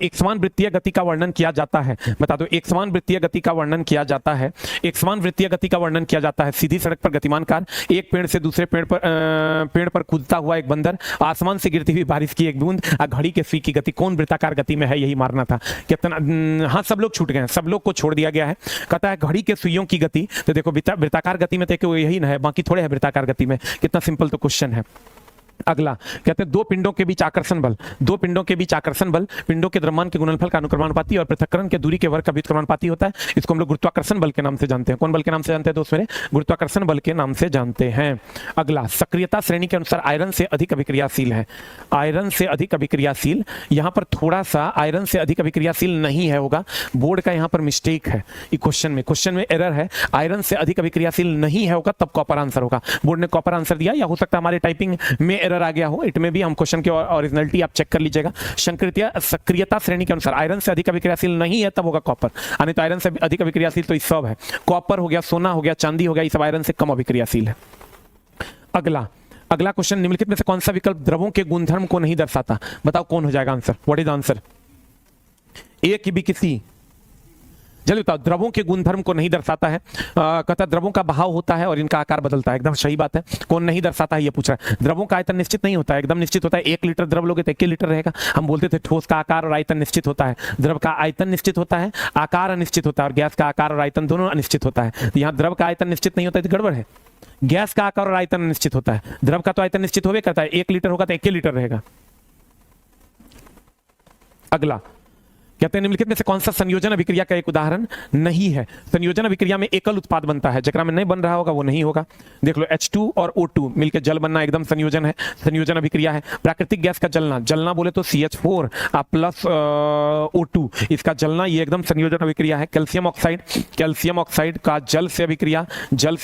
एक समान वृत्तीय गति का वर्णन किया जाता है, बता दो। एक समान वृत्तीय गति का वर्णन किया जाता है, एक समान वृत्तीय गति का वर्णन किया जाता है। सीधी सड़क पर गतिमान कार, एक पेड़ से दूसरे पेड़ पर कूदता हुआ एक बंदर, आसमान से गिरती हुई बारिश की एक बूंद, घड़ी के सुई की गति। कौन वृत्ताकार गति में है? यही मारना था। कितना? हाँ, सब लोग छूट गए हैं, सब लोग को छोड़ दिया गया है। कहता है घड़ी के सुइयों की गति। तो देखो, वृत्ताकार गति में तो यही ना है, बाकी थोड़े है वृत्ताकार गति में। कितना सिंपल तो क्वेश्चन है। अगला कहते हैं दो पिंडों के बीच आकर्षण बल। दो पिंडों के बीच आकर्षण बल पिंडों के द्रव्यमान के गुणनफल का अनुक्रमानुपाती और पृथक्करण के दूरी के वर्ग का व्युत्क्रमानुपाती होता है। इसको हम लोग गुरुत्वाकर्षण बल के नाम से जानते हैं। कौन बल के नाम से जानते हैं दोस्त मेरे? गुरुत्वाकर्षण बल के नाम से जानते हैं। अगला, सक्रियता श्रेणी के अनुसार आयरन से अधिक अभिक्रियाशील है। आयरन से अधिक अभिक्रियाशील, यहां पर थोड़ा सा आयरन से अधिक अभिक्रियाशील नहीं है, होगा बोर्ड का यहां पर मिस्टेक है। क्वेश्चन में एरर है, आयरन से अधिक अभिक्रियाशील नहीं है होगा, तब कॉपर आंसर होगा। बोर्ड ने कॉपर आंसर दिया, या हो सकता है हमारे टाइपिंग में एरर आ गया हो। इट में भी हम क्वेश्चन की ओरिजिनलिटी आप चेक कर लीजिएगा। सक्रियता श्रेणी के अनुसार आयरन से अधिक अभिक्रियाशील नहीं है, तब होगा कॉपर। यानी तो आयरन से अधिक अभिक्रियाशील तो ये सब है, कॉपर हो गया, सोना हो गया, चांदी हो गया, ये सब आयरन से कम अभिक्रियाशील है। अगला क्वेश्चन, निम्नलिखित में से कौन सा विकल्प द्रवों के गुणधर्म को नहीं दर्शाता? बताओ कौन हो जाएगा answer? What is answer? A की बी की सी? जल्दी बताओ। द्रवों के गुणधर्म को नहीं दर्शाता है। कहता द्रवों का बहाव होता है और इनका आकार बदलता है। एकदम सही बात है। कौन नहीं दर्शाता है ये पूछ रहा है। द्रवों का आयतन निश्चित नहीं होता है, एकदम निश्चित होता है। 1 लीटर द्रव लोगे तो 1 लीटर रहेगा। हम बोलते थे ठोस का आकार और आयतन निश्चित होता है, द्रव का आयतन निश्चित होता है, आकार अनिश्चित होता है, और गैस का आकार और आयतन दोनों अनिश्चित होता है। तो यहाँ द्रव का आयतन निश्चित नहीं होता है तो गड़बड़ है। गैस का आकार और आयतन निश्चित होता है, द्रव का तो आयतन निश्चित होवे करता है। 1 लीटर होगा तो 1 लीटर रहेगा। अगला कहते हैं निम्नलिखित में से कौन सा संयोजन अभिक्रिया का एक उदाहरण नहीं है? संयोजन अभिक्रिया में एकल उत्पाद बनता है, जकरा में नहीं बन रहा होगा वो नहीं होगा। देख लो, H2 और O2 मिलकर जल बनना एकदम संयोजन है, संयोजन अभिक्रिया है। प्राकृतिक गैस का जलना बोले तो CH4 प्लस O2, इसका जलना ये एकदम संयोजन अभिक्रिया है। कैल्शियम ऑक्साइड का जल से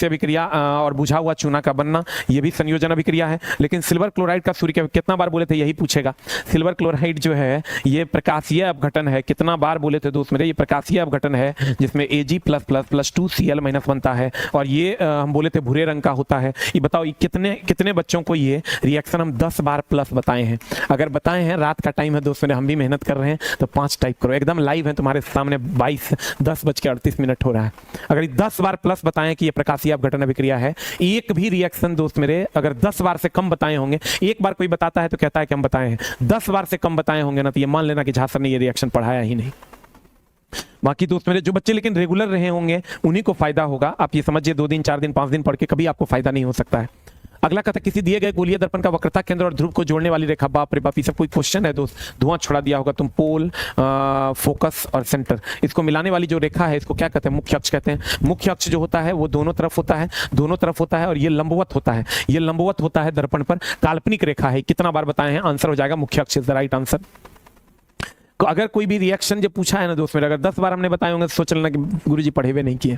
अभिक्रिया और बुझा हुआ चूना का बनना, ये भी संयोजन अभिक्रिया है। लेकिन सिल्वर क्लोराइड का सूर्य के कितना बार बोले थे यही पूछेगा। सिल्वर क्लोराइड जो है ये प्रकाशीय अपघटन है। कितना बार बोले थे दोस्त मेरे? ये प्रकाशीय अपघटन है जिसमें Ag+++2Cl- बनता है, और ये हम बोले थे भूरे रंग का होता है। ये बताओ ये कितने बच्चों को ये रिएक्शन हम 10 बार प्लस बताए हैं? अगर बताए हैं, रात का टाइम है दोस्त मेरे, हम भी मेहनत कर रहे हैं, तो 5 टाइप करो। एकदम लाइव है तुम्हारे सामने, 10:38 हो रहा है। अगर 10 बार प्लस बताएं कि ये प्रकाशीय अपघटन अभिक्रिया है, एक भी रिएक्शन दोस्त मेरे अगर 10 बार से कम बताए होंगे, एक बार कोई बताता है तो कहता है कि हम बताए हैं, 10 बार से कम बताए होंगे ना, तो ये मान लेना कि झा सर ने ये रिएक्शन पढ़ाया आया ही नहीं। बाकी दोस्त मेरे जो बच्चे लेकिन रेगुलर रहे होंगे उन्हीं को फायदा होगा। आप ये समझिए 2 दिन 4 दिन 5 दिन पढ़ के कभी आपको फायदा नहीं हो सकता है। अगला कथा, किसी दिए गए गोलीय दर्पण का वक्रता केंद्र और ध्रुव को जोड़ने वाली रेखा। बाप रे बाप, ये सब कोई क्वेश्चन है दोस्त, धुआं छोड़ा दिया होगा तुम। पोल, फोकस और सेंटर, इसको मिलाने वाली जो रेखा है इसको क्या कहते हैं? मुख्य अक्ष कहते हैं। मुख्य अक्ष जो होता है वो दोनों तरफ होता है, दोनों तरफ होता है और ये लंबवत होता है, ये लंबवत होता है दर्पण पर। काल्पनिक रेखा है। कितना बार बताए हैं? आंसर हो जाएगा मुख्य अक्ष इज द राइट आंसर। अगर कोई भी रिएक्शन जो पूछा है ना दोस्त मेरे, अगर 10 बार हमने बताए होंगे तो सोच लेना कि गुरुजी पढ़े हुए नहीं किए।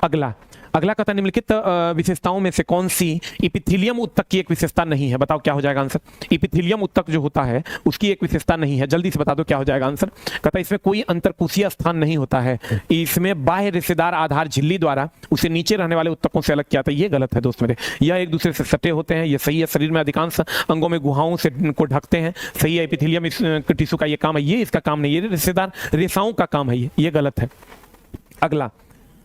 अगला कथा, निम्नलिखित विशेषताओं में से कौन सी इपिथीलियम उत्तक की एक विशेषता नहीं है? बताओ क्या हो जाएगा आंसर? इपिथीलियम उत्तक जो होता है उसकी एक विशेषता नहीं है। जल्दी से बता दो क्या हो जाएगा आंसर। कथा, इसमें कोई अंतरकोशीय स्थान नहीं होता है, इसमें बाह्य रिश्तेदार आधार झिल्ली द्वारा उसे नीचे रहने वाले उत्तकों से अलग किया था। ये गलत है दोस्त मेरे, यह एक दूसरे से सटे होते हैं। ये सही है, शरीर में अधिकांश अंगों में गुहाओं से को ढकते हैं। सही है, एपिथेलियम टिश्यू का ये काम है, ये इसका काम नहीं, ये रिश्तेदार रेसाओं का काम है, ये गलत है।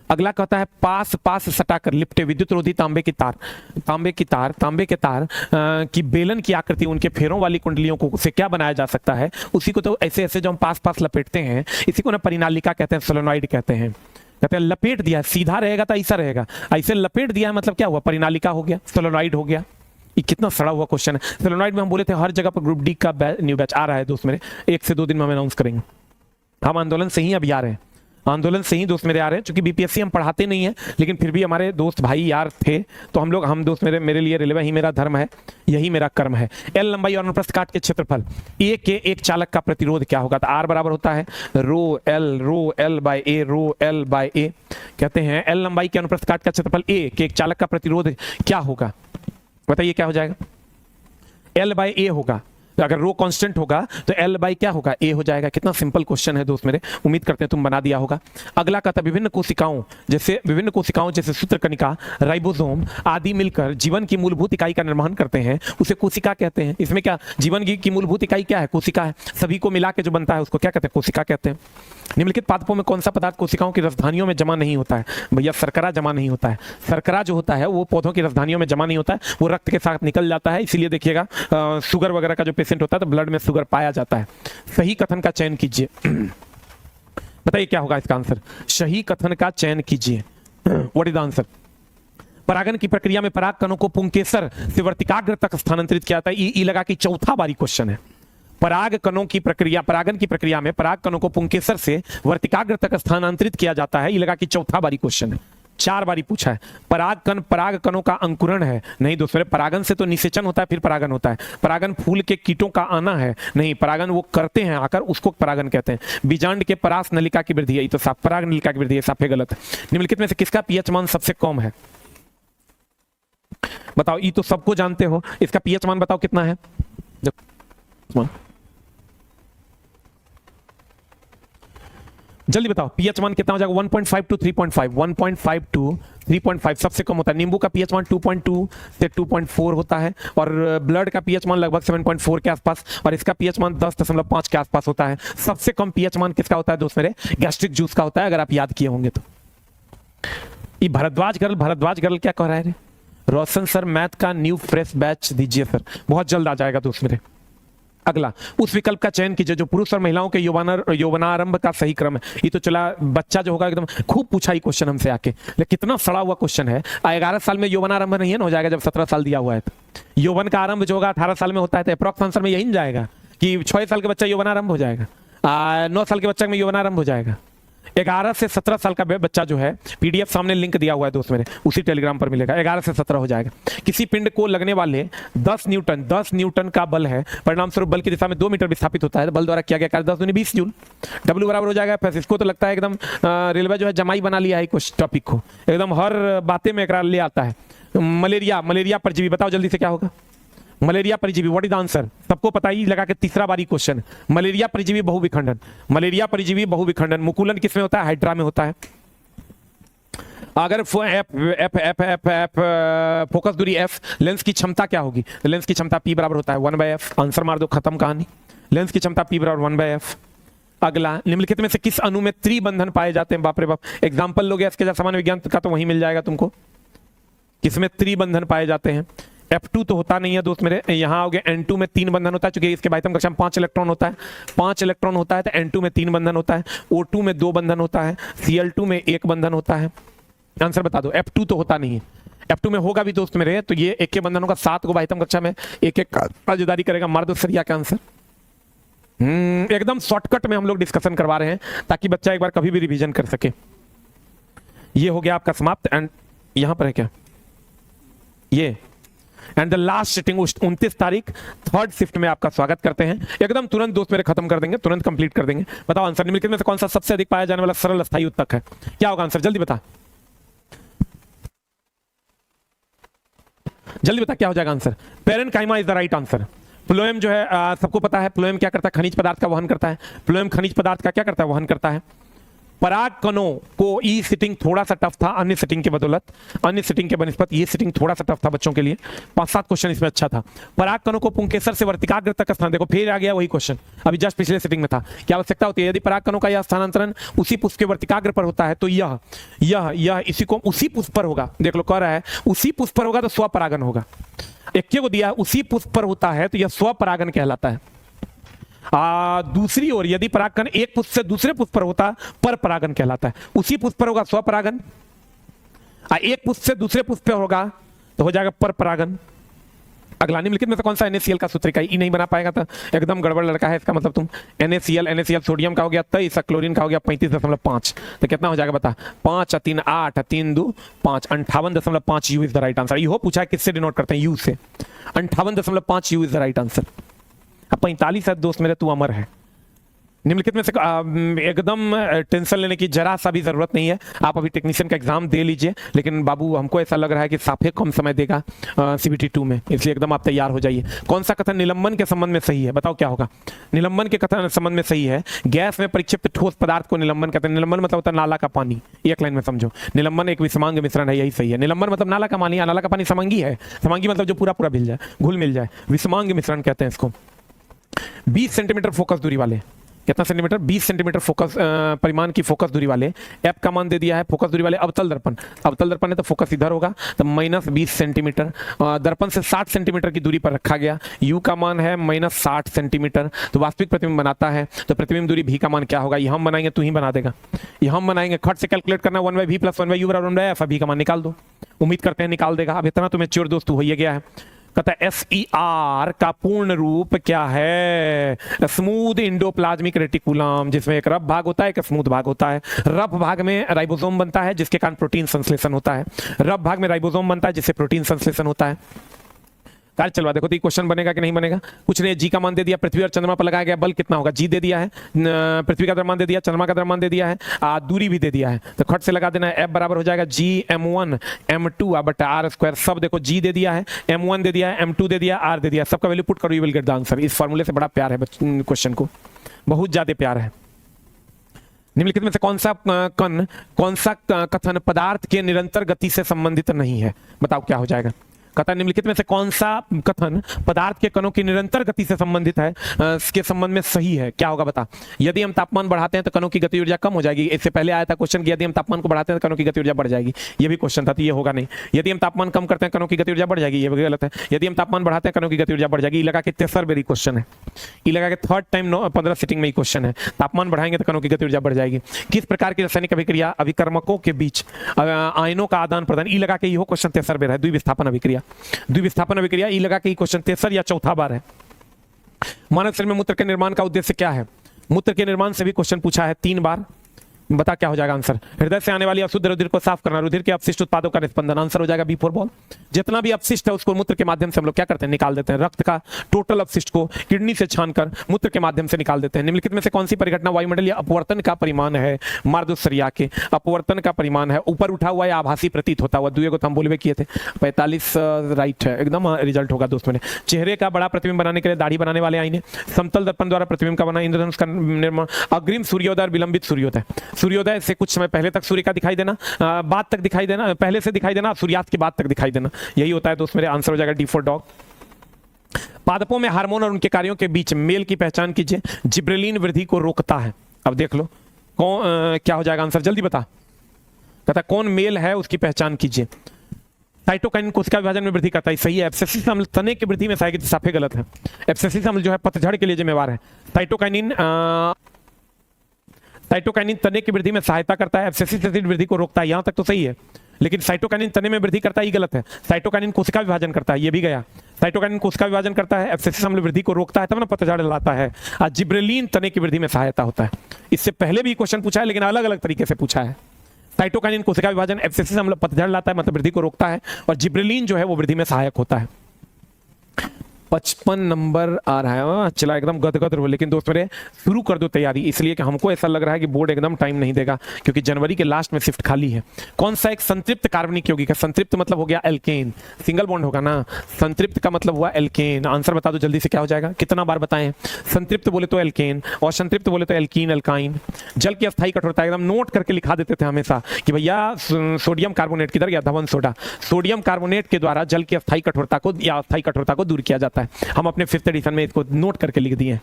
अगला कहता है पास सटाकर लिपटे विद्युत रोधी तांबे के तार की बेलन की आकृति उनके फेरों वाली कुंडलियों को से क्या बनाया जा सकता है? उसी को तो ऐसे जो हम पास लपेटते हैं इसी को ना परिनालिका कहते हैं, सोलेनॉइड कहते हैं। कहते हैं लपेट दिया, सीधा रहेगा तो ऐसा रहेगा, ऐसे लपेट दिया है मतलब क्या हुआ? परिनालिका हो गया, सोलेनॉइड हो गया। ये कितना सड़ा हुआ क्वेश्चन है। सोलेनॉइड में हम बोले थे हर जगह पर ग्रुप डी का न्यू बैच आ रहा है दोस्त मेरे, 1 से 2 दिन में हम अनाउंस करेंगे। हम आंदोलन से ही अभी आ रहे हैं, आंदोलन से ही दोस्त मेरे आ रहे हैं। चूंकि बीपीएससी हम पढ़ाते नहीं है लेकिन फिर भी हमारे दोस्त भाई यार थे तो हम दोस्त मेरे लिए रिलेवा ही मेरा धर्म है, यही मेरा कर्म है। एल लंबाई और अनुप्रस्थ काट के क्षेत्रफल ए के एक चालक का प्रतिरोध क्या होगा? तो आर बराबर होता है रो एल बाय ए। कहते हैं एल लंबाई के अनुप्रस्थ काट का क्षेत्रफल ए के एक चालक का प्रतिरोध क्या होगा? बताइए क्या हो जाएगा? एल बाय ए होगा। तो अगर रो कांस्टेंट होगा तो एल बाई क्या होगा? ए हो जाएगा। कितना सिंपल क्वेश्चन है दोस्त मेरे, उम्मीद करते हैं तुम बना दिया होगा। अगला कहता है विभिन्न कोशिकाओं जैसे सूत्रकणिका, राइबोसोम आदि मिलकर जीवन की मूलभूत इकाई का निर्माण करते हैं, उसे कोशिका कहते हैं। इसमें क्या जीवन की मूलभूत इकाई क्या है? कोशिका है। सभी को मिला के जो बनता है उसको क्या कहते हैं? कोशिका कहते हैं। निम्नलिखित पादपों में कौन सा पदार्थ कोशिकाओं की राजधानियों में जमा नहीं होता है? भैया शर्करा जमा नहीं होता है। शर्करा जो होता है वो पौधों की राजधानियों में जमा नहीं होता है, वो रक्त के साथ निकल जाता है। इसीलिए देखिएगा शुगर वगैरह का जो पेशेंट होता है तो ब्लड में शुगर पाया जाता है। सही कथन का चयन कीजिए। बताइए क्या होगा इसका आंसर? सही कथन का चयन कीजिए। What is the answer? परागन की प्रक्रिया में पराग कणों को पुंकेसर से वर्तिकाग्र तक स्थानांतरित किया जाता है। ई लगा कि चौथा बारी क्वेश्चन है। परागन की प्रक्रिया में पराग कणों को पुंकेसर से वर्तिकाग्र तक स्थानांतरित किया जाता है। ये लगा कि चौथा बारी क्वेश्चन है। 4 बारी पूछा है। पराग कणों का अंकुरण है? नहीं दोस्तों, परागन से तो निषेचन होता है फिर परागन होता है। परागन फूल के कीटों का आना है? नहीं, परागन वो करते हैं आकर, उसको परागन कहते हैं। बीजांड के परास नलिका की वृद्धि है, ये तो साफ पराग नलिका की वृद्धि है, साफ है गलत। निम्नलिखित में से किसका पीएच मान सबसे कम है? बताओ, ये तो सबको जानते हो, इसका पीएच मान बताओ कितना है? जल्दी बताओ पीएच मान कितना हो जाएगा? 1.5 to 3.5, 1.5 to 3.5 सबसे कम होता है। नींबू का पीएच मान 2.2 से 2.4 होता है और ब्लड का पीएच मान लगभग 7.4 के आसपास और इसका पीएच मान 10.5 के आसपास होता है। सबसे कम पीएच मान किसका होता है दोस्त मेरे? गैस्ट्रिक जूस का होता है, अगर आप याद किए होंगे तो। ये भरद्वाज गर्ल क्या कह रहा है रे? रोशन सर मैथ का न्यू फ्रेश बैच दीजिए सर, बहुत जल्द आ जाएगा दोस्त मेरे। अगला, उस विकल्प का चयन कीजिए जो पुरुष और महिलाओं के यौवनारंभ का सही क्रम है। ये तो चला बच्चा जो होगा एकदम खूब पूछा ही क्वेश्चन हमसे आके, लेकिन कितना सड़ा हुआ क्वेश्चन है। 11 साल में यौवनारंभ नहीं है ना, हो जाएगा जब 17 साल दिया हुआ है तो। यौवन का आरंभ जो होगा 18 साल में होता है, तो अप्रॉक्स आंसर में यही जाएगा कि 6 साल के बच्चा यौवनारंभ हो जाएगा, 9 साल के बच्चा में यौवनारंभ हो जाएगा। 11 से 17 साल का बच्चा जो है, पीडीएफ सामने लिंक दिया हुआ है दोस्त मेरे, उसी टेलीग्राम पर मिलेगा। 11 से 17 हो जाएगा। किसी पिंड को लगने वाले 10 न्यूटन का बल है, परिणाम स्वरूप बल की दिशा में 2 मीटर विस्थापित होता है। बल द्वारा किया गया कार्य 10 दूनी 20 जूल। डब्ल्यू बराबर हो जाएगा। फिर इसको तो लगता है एकदम रेलवे जो है जमाई बना लिया है कुछ टॉपिक को, एकदम हर बातें में एकरार ले आता है। मलेरिया परजीवी, बताओ जल्दी से क्या होगा? मलेरिया परजीवी, व्हाट इज द आंसर? सबको पता ही लगा के तीसरा बारी क्वेश्चन। मलेरिया परजीवी बहुविखंडन। मुकुलन किसमें होता है? हाइड्रा में होता है। अगर फोकस दूरी f, लेंस की क्षमता क्या होगी? लेंस की क्षमता p बराबर होता है 1/f। आंसर मार दो, खत्म कहानी। लेंस की क्षमता p बराबर 1/f। अगला, निम्नलिखित में से किस अणु में त्रिबंधन पाए जाते हैं? बाप रे बाप, एग्जाम्पल लोगे इसके सामान्य विज्ञान का तो वहीं मिल जाएगा तुमको। किसमें त्रिबंधन पाए जाते हैं? F2 तो होता नहीं है दोस्त मेरे, यहाँ आओगे N2 में 3 बंधन होता है, क्योंकि इसके बाह्यतम कक्षा में 5 इलेक्ट्रॉन होता है, 5 इलेक्ट्रॉन होता है तो N2 में 3 बंधन होता है, O2 में 2 बंधन होता है, Cl2 में 1 बंधन होता है। आंसर बता दो, F2 तो होता नहीं है। F2 में होगा भी दोस्त मेरे, तो ये एक के बंधन होगा, 7 को बाह्यतम कक्षा में एक एक साझेदारी करेगा। मार दो सरिया का आंसर। एकदम शॉर्टकट में हम लोग डिस्कशन करवा रहे हैं ताकि बच्चा एक बार कभी भी रिवीजन कर सके। ये हो गया आपका समाप्त। एंड यहां पर है क्या ये, एंड द लास्ट सिटिंग 29 तारीख 3rd शिफ्ट में आपका स्वागत करते हैं। एकदम तुरंत दोस्त मेरे खत्म कर देंगे, तुरंत कंप्लीट कर देंगे। बताओ आंसर निम्नलिखित में से कौन सा सबसे अधिक पाया जाने वाला सरल अस्थायी उत्तक है? क्या होगा आंसर, जल्दी बता, जल्दी बता क्या हो जाएगा answer. Parenchyma is the right answer. Phloem जो है सबको पता है, फ्लोएम क्या करता है, खनिज पदार्थ का वहन करता है। फ्लोएम खनिज पदार्थ का क्या करता है, वहन करता है। पराग कणों को ई सिटिंग थोड़ा सा टफ था अन्य सिटिंग के बदौलत, अन्य सिटिंग के बनस्पत ये सिटिंग थोड़ा सा टफ था बच्चों के लिए। 5-7 क्वेश्चन इसमें अच्छा था। पराग कणों को पुंकेसर से वर्तिकाग्र तक स्थान, देखो फिर आ गया वही क्वेश्चन, अभी जस्ट पिछले सिटिंग में था। क्या आवश्यकता होती है, यदि पराग कणों का यह स्थानांतरण उसी पुष्प के वर्तिकाग्र पर होता है तो यह इसी को उसी पुष्प पर होगा। देख लो कह रहा है उसी पुष्प पर होगा तो स्वपरागन होगा। एक को दिया उसी पुष्प पर होता है तो यह स्वपरागन कहलाता है। दूसरी ओर यदि परागकण एक पुष्प से दूसरे पुष्प पर होता पर परागन कहलाता है। उसी पुष्प पर होगा स्वपरागन, एक पुष्प से दूसरे पुष्प पर होगा तो हो जाएगा पर परागन। अगला निम्नलिखित में से कौन सा NaCl का सूत्र इकाई? ई नहीं बना पाएगा तो एकदम गड़बड़ लड़का है इसका मतलब तुम। NaCl सोडियम का हो गया 23, क्लोरीन का हो गया 35.5, तो कितना हो जाएगा बता। 5 3 8 3 2 5, 58.5 U is the right answer. You पूछा है किससे डिनोट करते हैं, यू से। 58.5 U is the right answer. अब 45 है दोस्त मेरे, तू अमर है। निम्नलिखित में से एकदम टेंशन लेने की जरा सा भी जरूरत नहीं है। आप अभी टेक्नीशियन का एग्जाम दे लीजिए, लेकिन बाबू हमको ऐसा लग रहा है कि साफे कम समय देगा CBT 2 में, इसलिए एकदम आप तैयार हो जाइए। कौन सा कथन निलंबन के संबंध में सही है, बताओ क्या होगा। निलंबन के कथन संबंध में सही है, गैस में परिक्षिप्त ठोस पदार्थ को निलंबन कहते हैं। निलंबन मतलब होता है नाला का पानी, एक लाइन में समझो। निलंबन एक विषमांग मिश्रण है, यही सही है। निलंबन मतलब नाला का पानी, नाला का पानी समांगी है, समांगी मतलब जो पूरा पूरा मिल जाए, घुल मिल जाए, विषमांग मिश्रण कहते हैं इसको। 20 सेंटीमीटर फोकस दूरी वाले, कितना सेंटीमीटर, 20 सेंटीमीटर फोकस परिमाण की फोकस दूरी वाले, एफ का मान दे दिया है फोकस दूरी वाले। अवतल दर्पण, अवतल दर्पण है तो फोकस इधर होगा, तो -20 सेंटीमीटर। दर्पण से 60 सेंटीमीटर की दूरी पर रखा गया, यू का मान है -60 सेंटीमीटर, तो वास्तविक प्रतिबिंब बनाता है। तो प्रतिबिंब दूरी भी का मान क्या होगा, ये हम बनाएंगे तू ही बना देगा, ये हम बनाएंगे। खट से कैलकुलेट करना, 1/v + 1/u = 1/f, भी का मान निकाल दो। उम्मीद करते हैं निकाल देगा। अब इतना तो मैच्योर दोस्त हो ही गया है। कहता है SER का पूर्ण रूप क्या है, स्मूथ इंडोप्लाज्मिक रेटिकुलम, जिसमें एक रफ भाग होता है एक स्मूथ भाग होता है। रफ भाग में राइबोसोम बनता है जिसके कारण प्रोटीन संश्लेषण होता है, रफ भाग में राइबोसोम बनता है जिससे प्रोटीन संश्लेषण होता है। कार्य चलवा देखो तो क्वेश्चन बनेगा कि नहीं बनेगा। कुछ ने जी का मान दे दिया, पृथ्वी और चंद्रमा पर लगाया गया बल कितना होगा, जी दे दिया है, पृथ्वी का द्रव्यमान दे दिया, चंद्रमा का द्रव्यमान दे दिया है, दूरी भी दे दिया है, तो खट से लगा देना है। F बराबर हो जाएगा G(m1 m2) बटा r²। सब देखो जी दे दिया है, m1 दे दिया है, m2 दे दिया, r दे दिया, सबका वैल्यू पुट करो, you will get the answer. इस फॉर्मूले से बड़ा प्यार है क्वेश्चन को, बहुत ज्यादा प्यार है। निम्नलिखित में से कौन सा कथन पदार्थ के निरंतर गति से संबंधित नहीं है, बताओ क्या हो जाएगा। कहता है निम्नलिखित में से कौन सा कथन पदार्थ के कणों की निरंतर गति से संबंधित है, इसके संबंध में सही है, क्या होगा बता। यदि हम तापमान बढ़ाते हैं तो कणों की गति ऊर्जा कम हो जाएगी। इससे पहले आया था क्वेश्चन कि यदि हम तापमान को बढ़ाते हैं तो कणों की गति ऊर्जा बढ़ जाएगी, ये भी क्वेश्चन था, तो ये होगा नहीं। यदि हम तापमान कम करते हैं कणों की गति ऊर्जा बढ़ जाएगी, ये भी गलत है। यदि हम तापमान बढ़ाते हैं कणों की गति ऊर्जा बढ़ जाएगी। लगा के 33 बेरी क्वेश्चन है, ये लगा के 3rd टाइम 15 सिटिंग में ही क्वेश्चन है। तापमान बढ़ाएंगे तो कणों की गति ऊर्जा बढ़ जाएगी। किस प्रकार की रासायनिक अभिक्रिया अभिकर्मकों के बीच आयनों का आदान प्रदान, ई लगा के ये क्वेश्चन 33 बेर है। द्विविस्थापन अभिक्रिया, द्विविस्थापन अभिक्रिया, ई लगा के क्वेश्चन 33 या चौथा बार है। मानव शरीर में मूत्र के निर्माण का उद्देश्य क्या है, मूत्र के निर्माण से भी क्वेश्चन पूछा है 3 बार, बता क्या हो जाएगा आंसर। हृदय से आने वाली अशुद्ध रुधिर को साफ करना, रुधिर के अपशिष्ट उत्पादों का निस्पंदन, आंसर हो जाएगा B4 बॉल। जितना भी अपशिष्ट है उसको मूत्र के माध्यम से हम लोग क्या करते हैं, निकाल देते हैं। रक्त का टोटल अपशिष्ट को किडनी से छानकर मूत्र के माध्यम से निकाल देते हैं। निम्नलिखित में से कौन सी परिघटना वायुमंडलीय अपवर्तन का परिमाण है, मार्दोसरिया के अपवर्तन का परिमाण है, ऊपर उठा हुआ या आभासी प्रतीत होता हुआ। दुए को तो हम बोलवे किए थे, 45 राइट है, एकदम रिजल्ट होगा दोस्त मेरे। चेहरे का बड़ा प्रतिबिंब बनाने के लिए दाढ़ी बनाने वाले आईने, समतल दर्पण द्वारा प्रतिबिंब का बना, इंद्रधनुष का निर्माण, अग्रिम सूर्योदय और विलंबित सूर्योदय। सूर्योदय से कुछ समय पहले तक सूर्य का दिखाई देना, बाद तक दिखाई देना, पहले से दिखाई देना, सूर्यास्त के बाद तक दिखाई देना, यही होता है दोस्त मेरे। आंसर हो जाएगा D4 डॉग। पादपों में हार्मोन और उनके कार्यों के बीच मेल की पहचान कीजिए, जिब्रेलिन वृद्धि को रोकता है। अब देख लो कौन क्या हो जाएगा आंसर, जल्दी बता। कहता कौन मेल है उसकी पहचान कीजिए। साइटोकाइनिन कोशिका विभाजन में वृद्धि करता है, सही है। एब्सिसिक अम्ल तने की वृद्धि में सहायक, साफे गलत है। एब्सिसिक अम्ल जो है पतझड़ के लिए जिम्मेवार है। साइटोकाइनिन तने की वृद्धि में सहायता करता है, एब्सिसिक एसिड वृद्धि को रोकता है, यहां तक तो सही है। लेकिन साइटोकाइनिन तने में वृद्धि करता है, ये गलत है। साइटोकाइनिन कोशिका विभाजन करता है, ये भी गया। साइटोकाइनिन कोशिका विभाजन करता है, एब्सिसिक अम्ल वृद्धि को रोकता है, तब ना पतझड़ लाता है। और जिब्रेलिन तने की वृद्धि में सहायता होता है। इससे पहले भी क्वेश्चन पूछा है, लेकिन अलग अलग तरीके से पूछा है। साइटोकाइनिन कोशिका विभाजन, एब्सिसिक अम्ल पतझड़ लाता है, मतलब वृद्धि को रोकता है, और जिब्रेलिन जो है वो वृद्धि में सहायक होता है। 55 नंबर आ रहा है, चला एकदम गदगद रहो। लेकिन दोस्त मेरे शुरू कर दो तैयारी, इसलिए कि हमको ऐसा लग रहा है कि बोर्ड एकदम टाइम नहीं देगा, क्योंकि जनवरी के लास्ट में शिफ्ट खाली है। कौन सा एक संतृप्त कार्बनिक यौगिक है? संतृप्त मतलब हो गया एल्केन, सिंगल बॉन्ड होगा ना। संतृप्त का मतलब हुआ एल्केन। आंसर बता दो जल्दी से, क्या हो जाएगा? कितना बार बताएं? संतृप्त बोले तो एल्केन, और संतृप्त बोले तो एल्कीन, एल्काइन। जल की अस्थायी कठोरता एकदम नोट करके लिखा देते थे हमेशा कि भैया सोडियम कार्बोनेट किधर गया? धवन सोडा। सोडियम कार्बोनेट के द्वारा जल की अस्थायी कठोरता को या अस्थायी कठोरता को दूर किया जाता है। हम अपने 5th एडिशन में इसको नोट करके लिख दिए।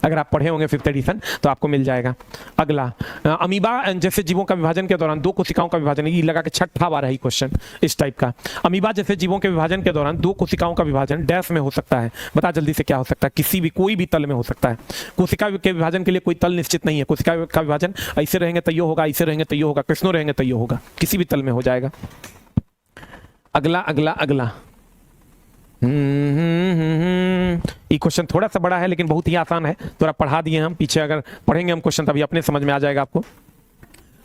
अगर आप पढ़े होंगे 5th एडिशन तो आपको मिल जाएगा। अगला, अमीबा जैसे जीवों का विभाजन के दौरान दो कोशिकाओं का विभाजन, ये लगा के छठा बार है क्वेश्चन इस टाइप का। अमीबा जैसे जीवों के विभाजन के दौरान दो कोशिकाओं का विभाजन डैश में हो सकता है। बता जल्दी से, क्या हो सकता है? किसी भी, कोई भी तल में हो सकता है। कोशिका के विभाजन के लिए कोई तल निश्चित नहीं है। कोशिका का विभाजन ऐसे रहेंगे तो यो होगा, ऐसे रहेंगे तो यो होगा, कृष्णो रहेंगे तो यो होगा, किसी भी तल में हो जाएगा। अगला अगला अगला, ये क्वेश्चन थोड़ा सा बड़ा है लेकिन बहुत ही आसान है, थोड़ा पढ़ा दिए हम। पीछे अगर पढ़ेंगे हम क्वेश्चन तभी अपने समझ में आ जाएगा आपको।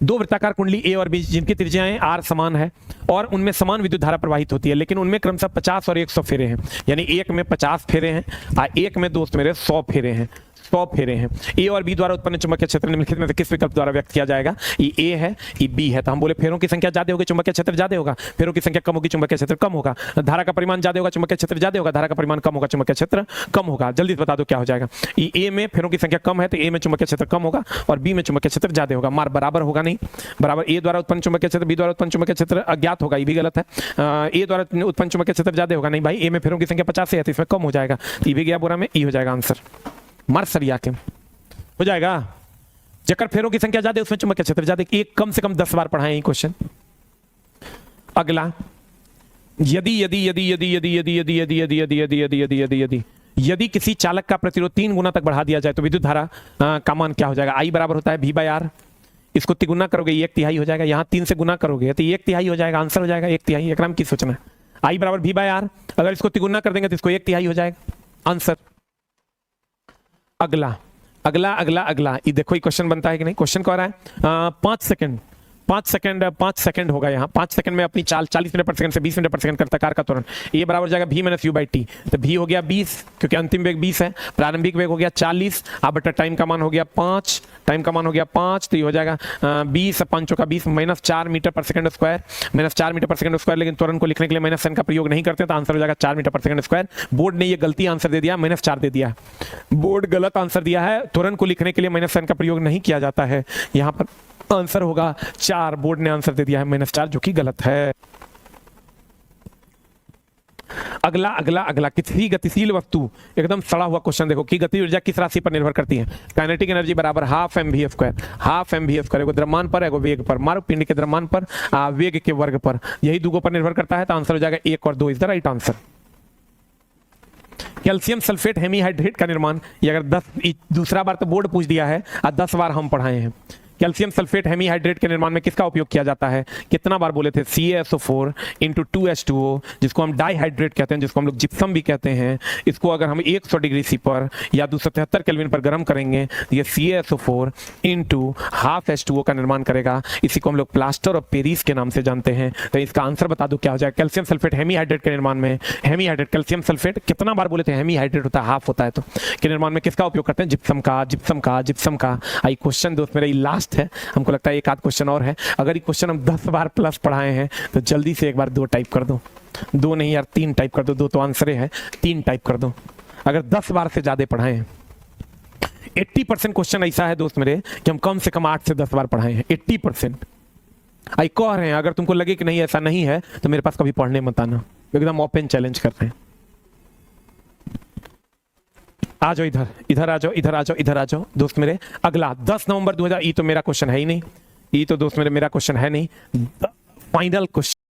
दो वृत्ताकार कुंडली ए और बी जिनकी त्रिज्याएं आर समान है और उनमें समान विद्युत धारा प्रवाहित होती है, लेकिन उनमें क्रमशः 50 और 100 फेरे हैं। यानी एक में 50 फेरे हैं और एक में दोस्त मेरे 100 फेरे हैं। 100 फेरे हैं। ए और बी द्वारा उत्पन्न चुंबकीय क्षेत्र निम्नलिखित में से किस विकल्प द्वारा व्यक्त किया जाएगा? ये ए है, ये बी है। तो हम बोले फेरों की संख्या ज्यादा होगी, चुंबकीय क्षेत्र ज्यादा होगा। फेरों की संख्या कम होगी, चुंबकीय क्षेत्र कम होगा। धारा का परिमाण ज्यादा होगा, चुंबकीय क्षेत्र ज्यादा होगा। धारा का परिमाण कम होगा, चुंबकीय क्षेत्र कम होगा। जल्दी बता दो क्या हो जाएगा? ये ए में फेरों की संख्या कम है तो ए में चुंबकीय क्षेत्र कम होगा और बी में चुंबकीय क्षेत्र ज्यादा होगा। मार बराबर होगा नहीं, बराबर। ए द्वारा उत्पन्न चुंबकीय क्षेत्र बी द्वारा उत्पन्न चुंबकीय क्षेत्र अज्ञात होगा, ये भी गलत है। ए द्वारा उत्पन्न चुंबकीय क्षेत्र ज्यादा होगा नहीं भाई, ए में फेरों की संख्या 50 है तो इसमें कम हो जाएगा, ये भी गया बोरा में, ये हो जाएगा आंसर। मार सरिया के हो जाएगा। जकर फेरों की संख्या ज्यादा उसमें चुंबकीय क्षेत्र ज्यादा। एक कम से कम 10 बार पढ़ाएं ये क्वेश्चन। अगला, यदि यदि यदि यदि यदि यदि यदि यदि यदि यदि यदि यदि यदि यदि यदि यदि किसी चालक का प्रतिरोध 3 गुना तक बढ़ा दिया जाए तो विद्युत धारा का मान क्या हो जाएगा? आई बराबर होता है V बाय आर। इसको तिगुना करोगे 1/3 हो जाएगा। यहाँ 3 से गुना करोगे तो 1/3 हो जाएगा। आंसर हो जाएगा 1/3। एक नाम की सोचना, आई बराबर V बाय आर। अगर इसको तिगुना कर देंगे तो इसको 1/3 हो जाएगा आंसर। अगला अगला अगला अगला, ये देखो ये क्वेश्चन बनता है कि नहीं? क्वेश्चन कह रहा है 5 सेकंड होगा यहाँ। 5 सेकंड में अपनी चाल 40 मीटर पर सेकंड से 20 मीटर पर सेकंड करता कार का त्वरण, ये बराबर जाएगा v minus you by T. तो v हो गया 20 क्योंकि अंतिम वेग 20 है, प्रारंभिक वेग हो गया 40, अब बटा टाइम का मान हो गया 5, टाइम का मान हो गया 5, तो ये हो जाएगा 20 5 का 20 minus 4 metre per second square, minus 4 metre per second square. लेकिन त्वरण को लिखने के लिए माइनस साइन का प्रयोग नहीं करते तो आंसर हो जाएगा 4 metre per second square. Board ने ये गलती आंसर दे दिया, माइनस 4 दे दिया। बोर्ड गलत आंसर दिया है, त्वरण को लिखने के लिए माइनस साइन का प्रयोग नहीं किया जाता है। यहाँ पर आंसर होगा 4, बोर्ड ने आंसर दे दिया है माइनस 4, जो कि गलत है। अगला अगला अगला, किसी गतिशील वस्तु, एकदम सड़ा हुआ क्वेश्चन देखो, कि गति ऊर्जा किस राशि पर निर्भर करती है? काइनेटिक एनर्जी बराबर half mv square. Half mv square एगो द्रव्यमान पर एगो वेग पर, मारो पिंड के द्रव्यमान पर वेग के वर्ग पर, यही दूगों पर निर्भर करता है तो आंसर हो जाएगा 1 और 2 is the right answer. Calcium sulphate hemihydrate का निर्माण, ये अगर 10 दूसरा बार तो बोर्ड पूछ दिया है और 10 बार हम पढ़ाए हैं। कैल्शियम सल्फेट हेमीहाइड्रेट के निर्माण में किसका उपयोग किया जाता है? कितना बार बोले थे? CaSO4 इंटू 2H2O, जिसको हम डाईहाइड्रेट कहते हैं, जिसको हम लोग जिप्सम भी कहते हैं। इसको अगर हम 100 डिग्री सी पर या 273 केल्विन पर गर्म करेंगे तो ये CaSO4 इंटू हाफ H2O का निर्माण करेगा। इसी को हम लोग प्लास्टर ऑफ पेरिस के नाम से जानते हैं। तो इसका आंसर बता दो क्या हो जाएगा? कैल्शियम सल्फेट हेमीहाइड्रेट के निर्माण में, हेमीहाइड्रेट कैल्शियम सल्फेट कितना बार बोले थे? हेमीहाइड्रेट होता है, हाफ होता है, तो के निर्माण में किसका उपयोग करते हैं? जिप्सम का, जिप्सम का, जिप्सम का। आई क्वेश्चन दोस्त मेरा लास्ट है, हमको लगता है एक आध क्वेश्चन और है। अगर ये क्वेश्चन हम 10 बार प्लस पढ़ाए हैं तो जल्दी से एक बार 2 टाइप कर दो। 2 नहीं यार 3 टाइप कर दो, 2 तो आंसर है, 3 टाइप कर दो। अगर 10 बार से ज्यादा पढ़ाए हैं, 80% क्वेश्चन ऐसा है दोस्त मेरे कि हम कम से कम 8 से 10 बार पढ़ाए हैं। 80% आई कह रहे हैं। अगर तुमको लगे कि नहीं ऐसा नहीं है तो मेरे पास कभी पढ़ने मत आना, एकदम ओपन चैलेंज कर रहे हैं। आ जाओ इधर, इधर आ जाओ, इधर आ जाओ, इधर आ जाओ दोस्त मेरे। अगला 10 नवंबर 2000, ये तो मेरा क्वेश्चन है ही नहीं, ये तो दोस्त मेरे मेरा क्वेश्चन है नहीं। Final question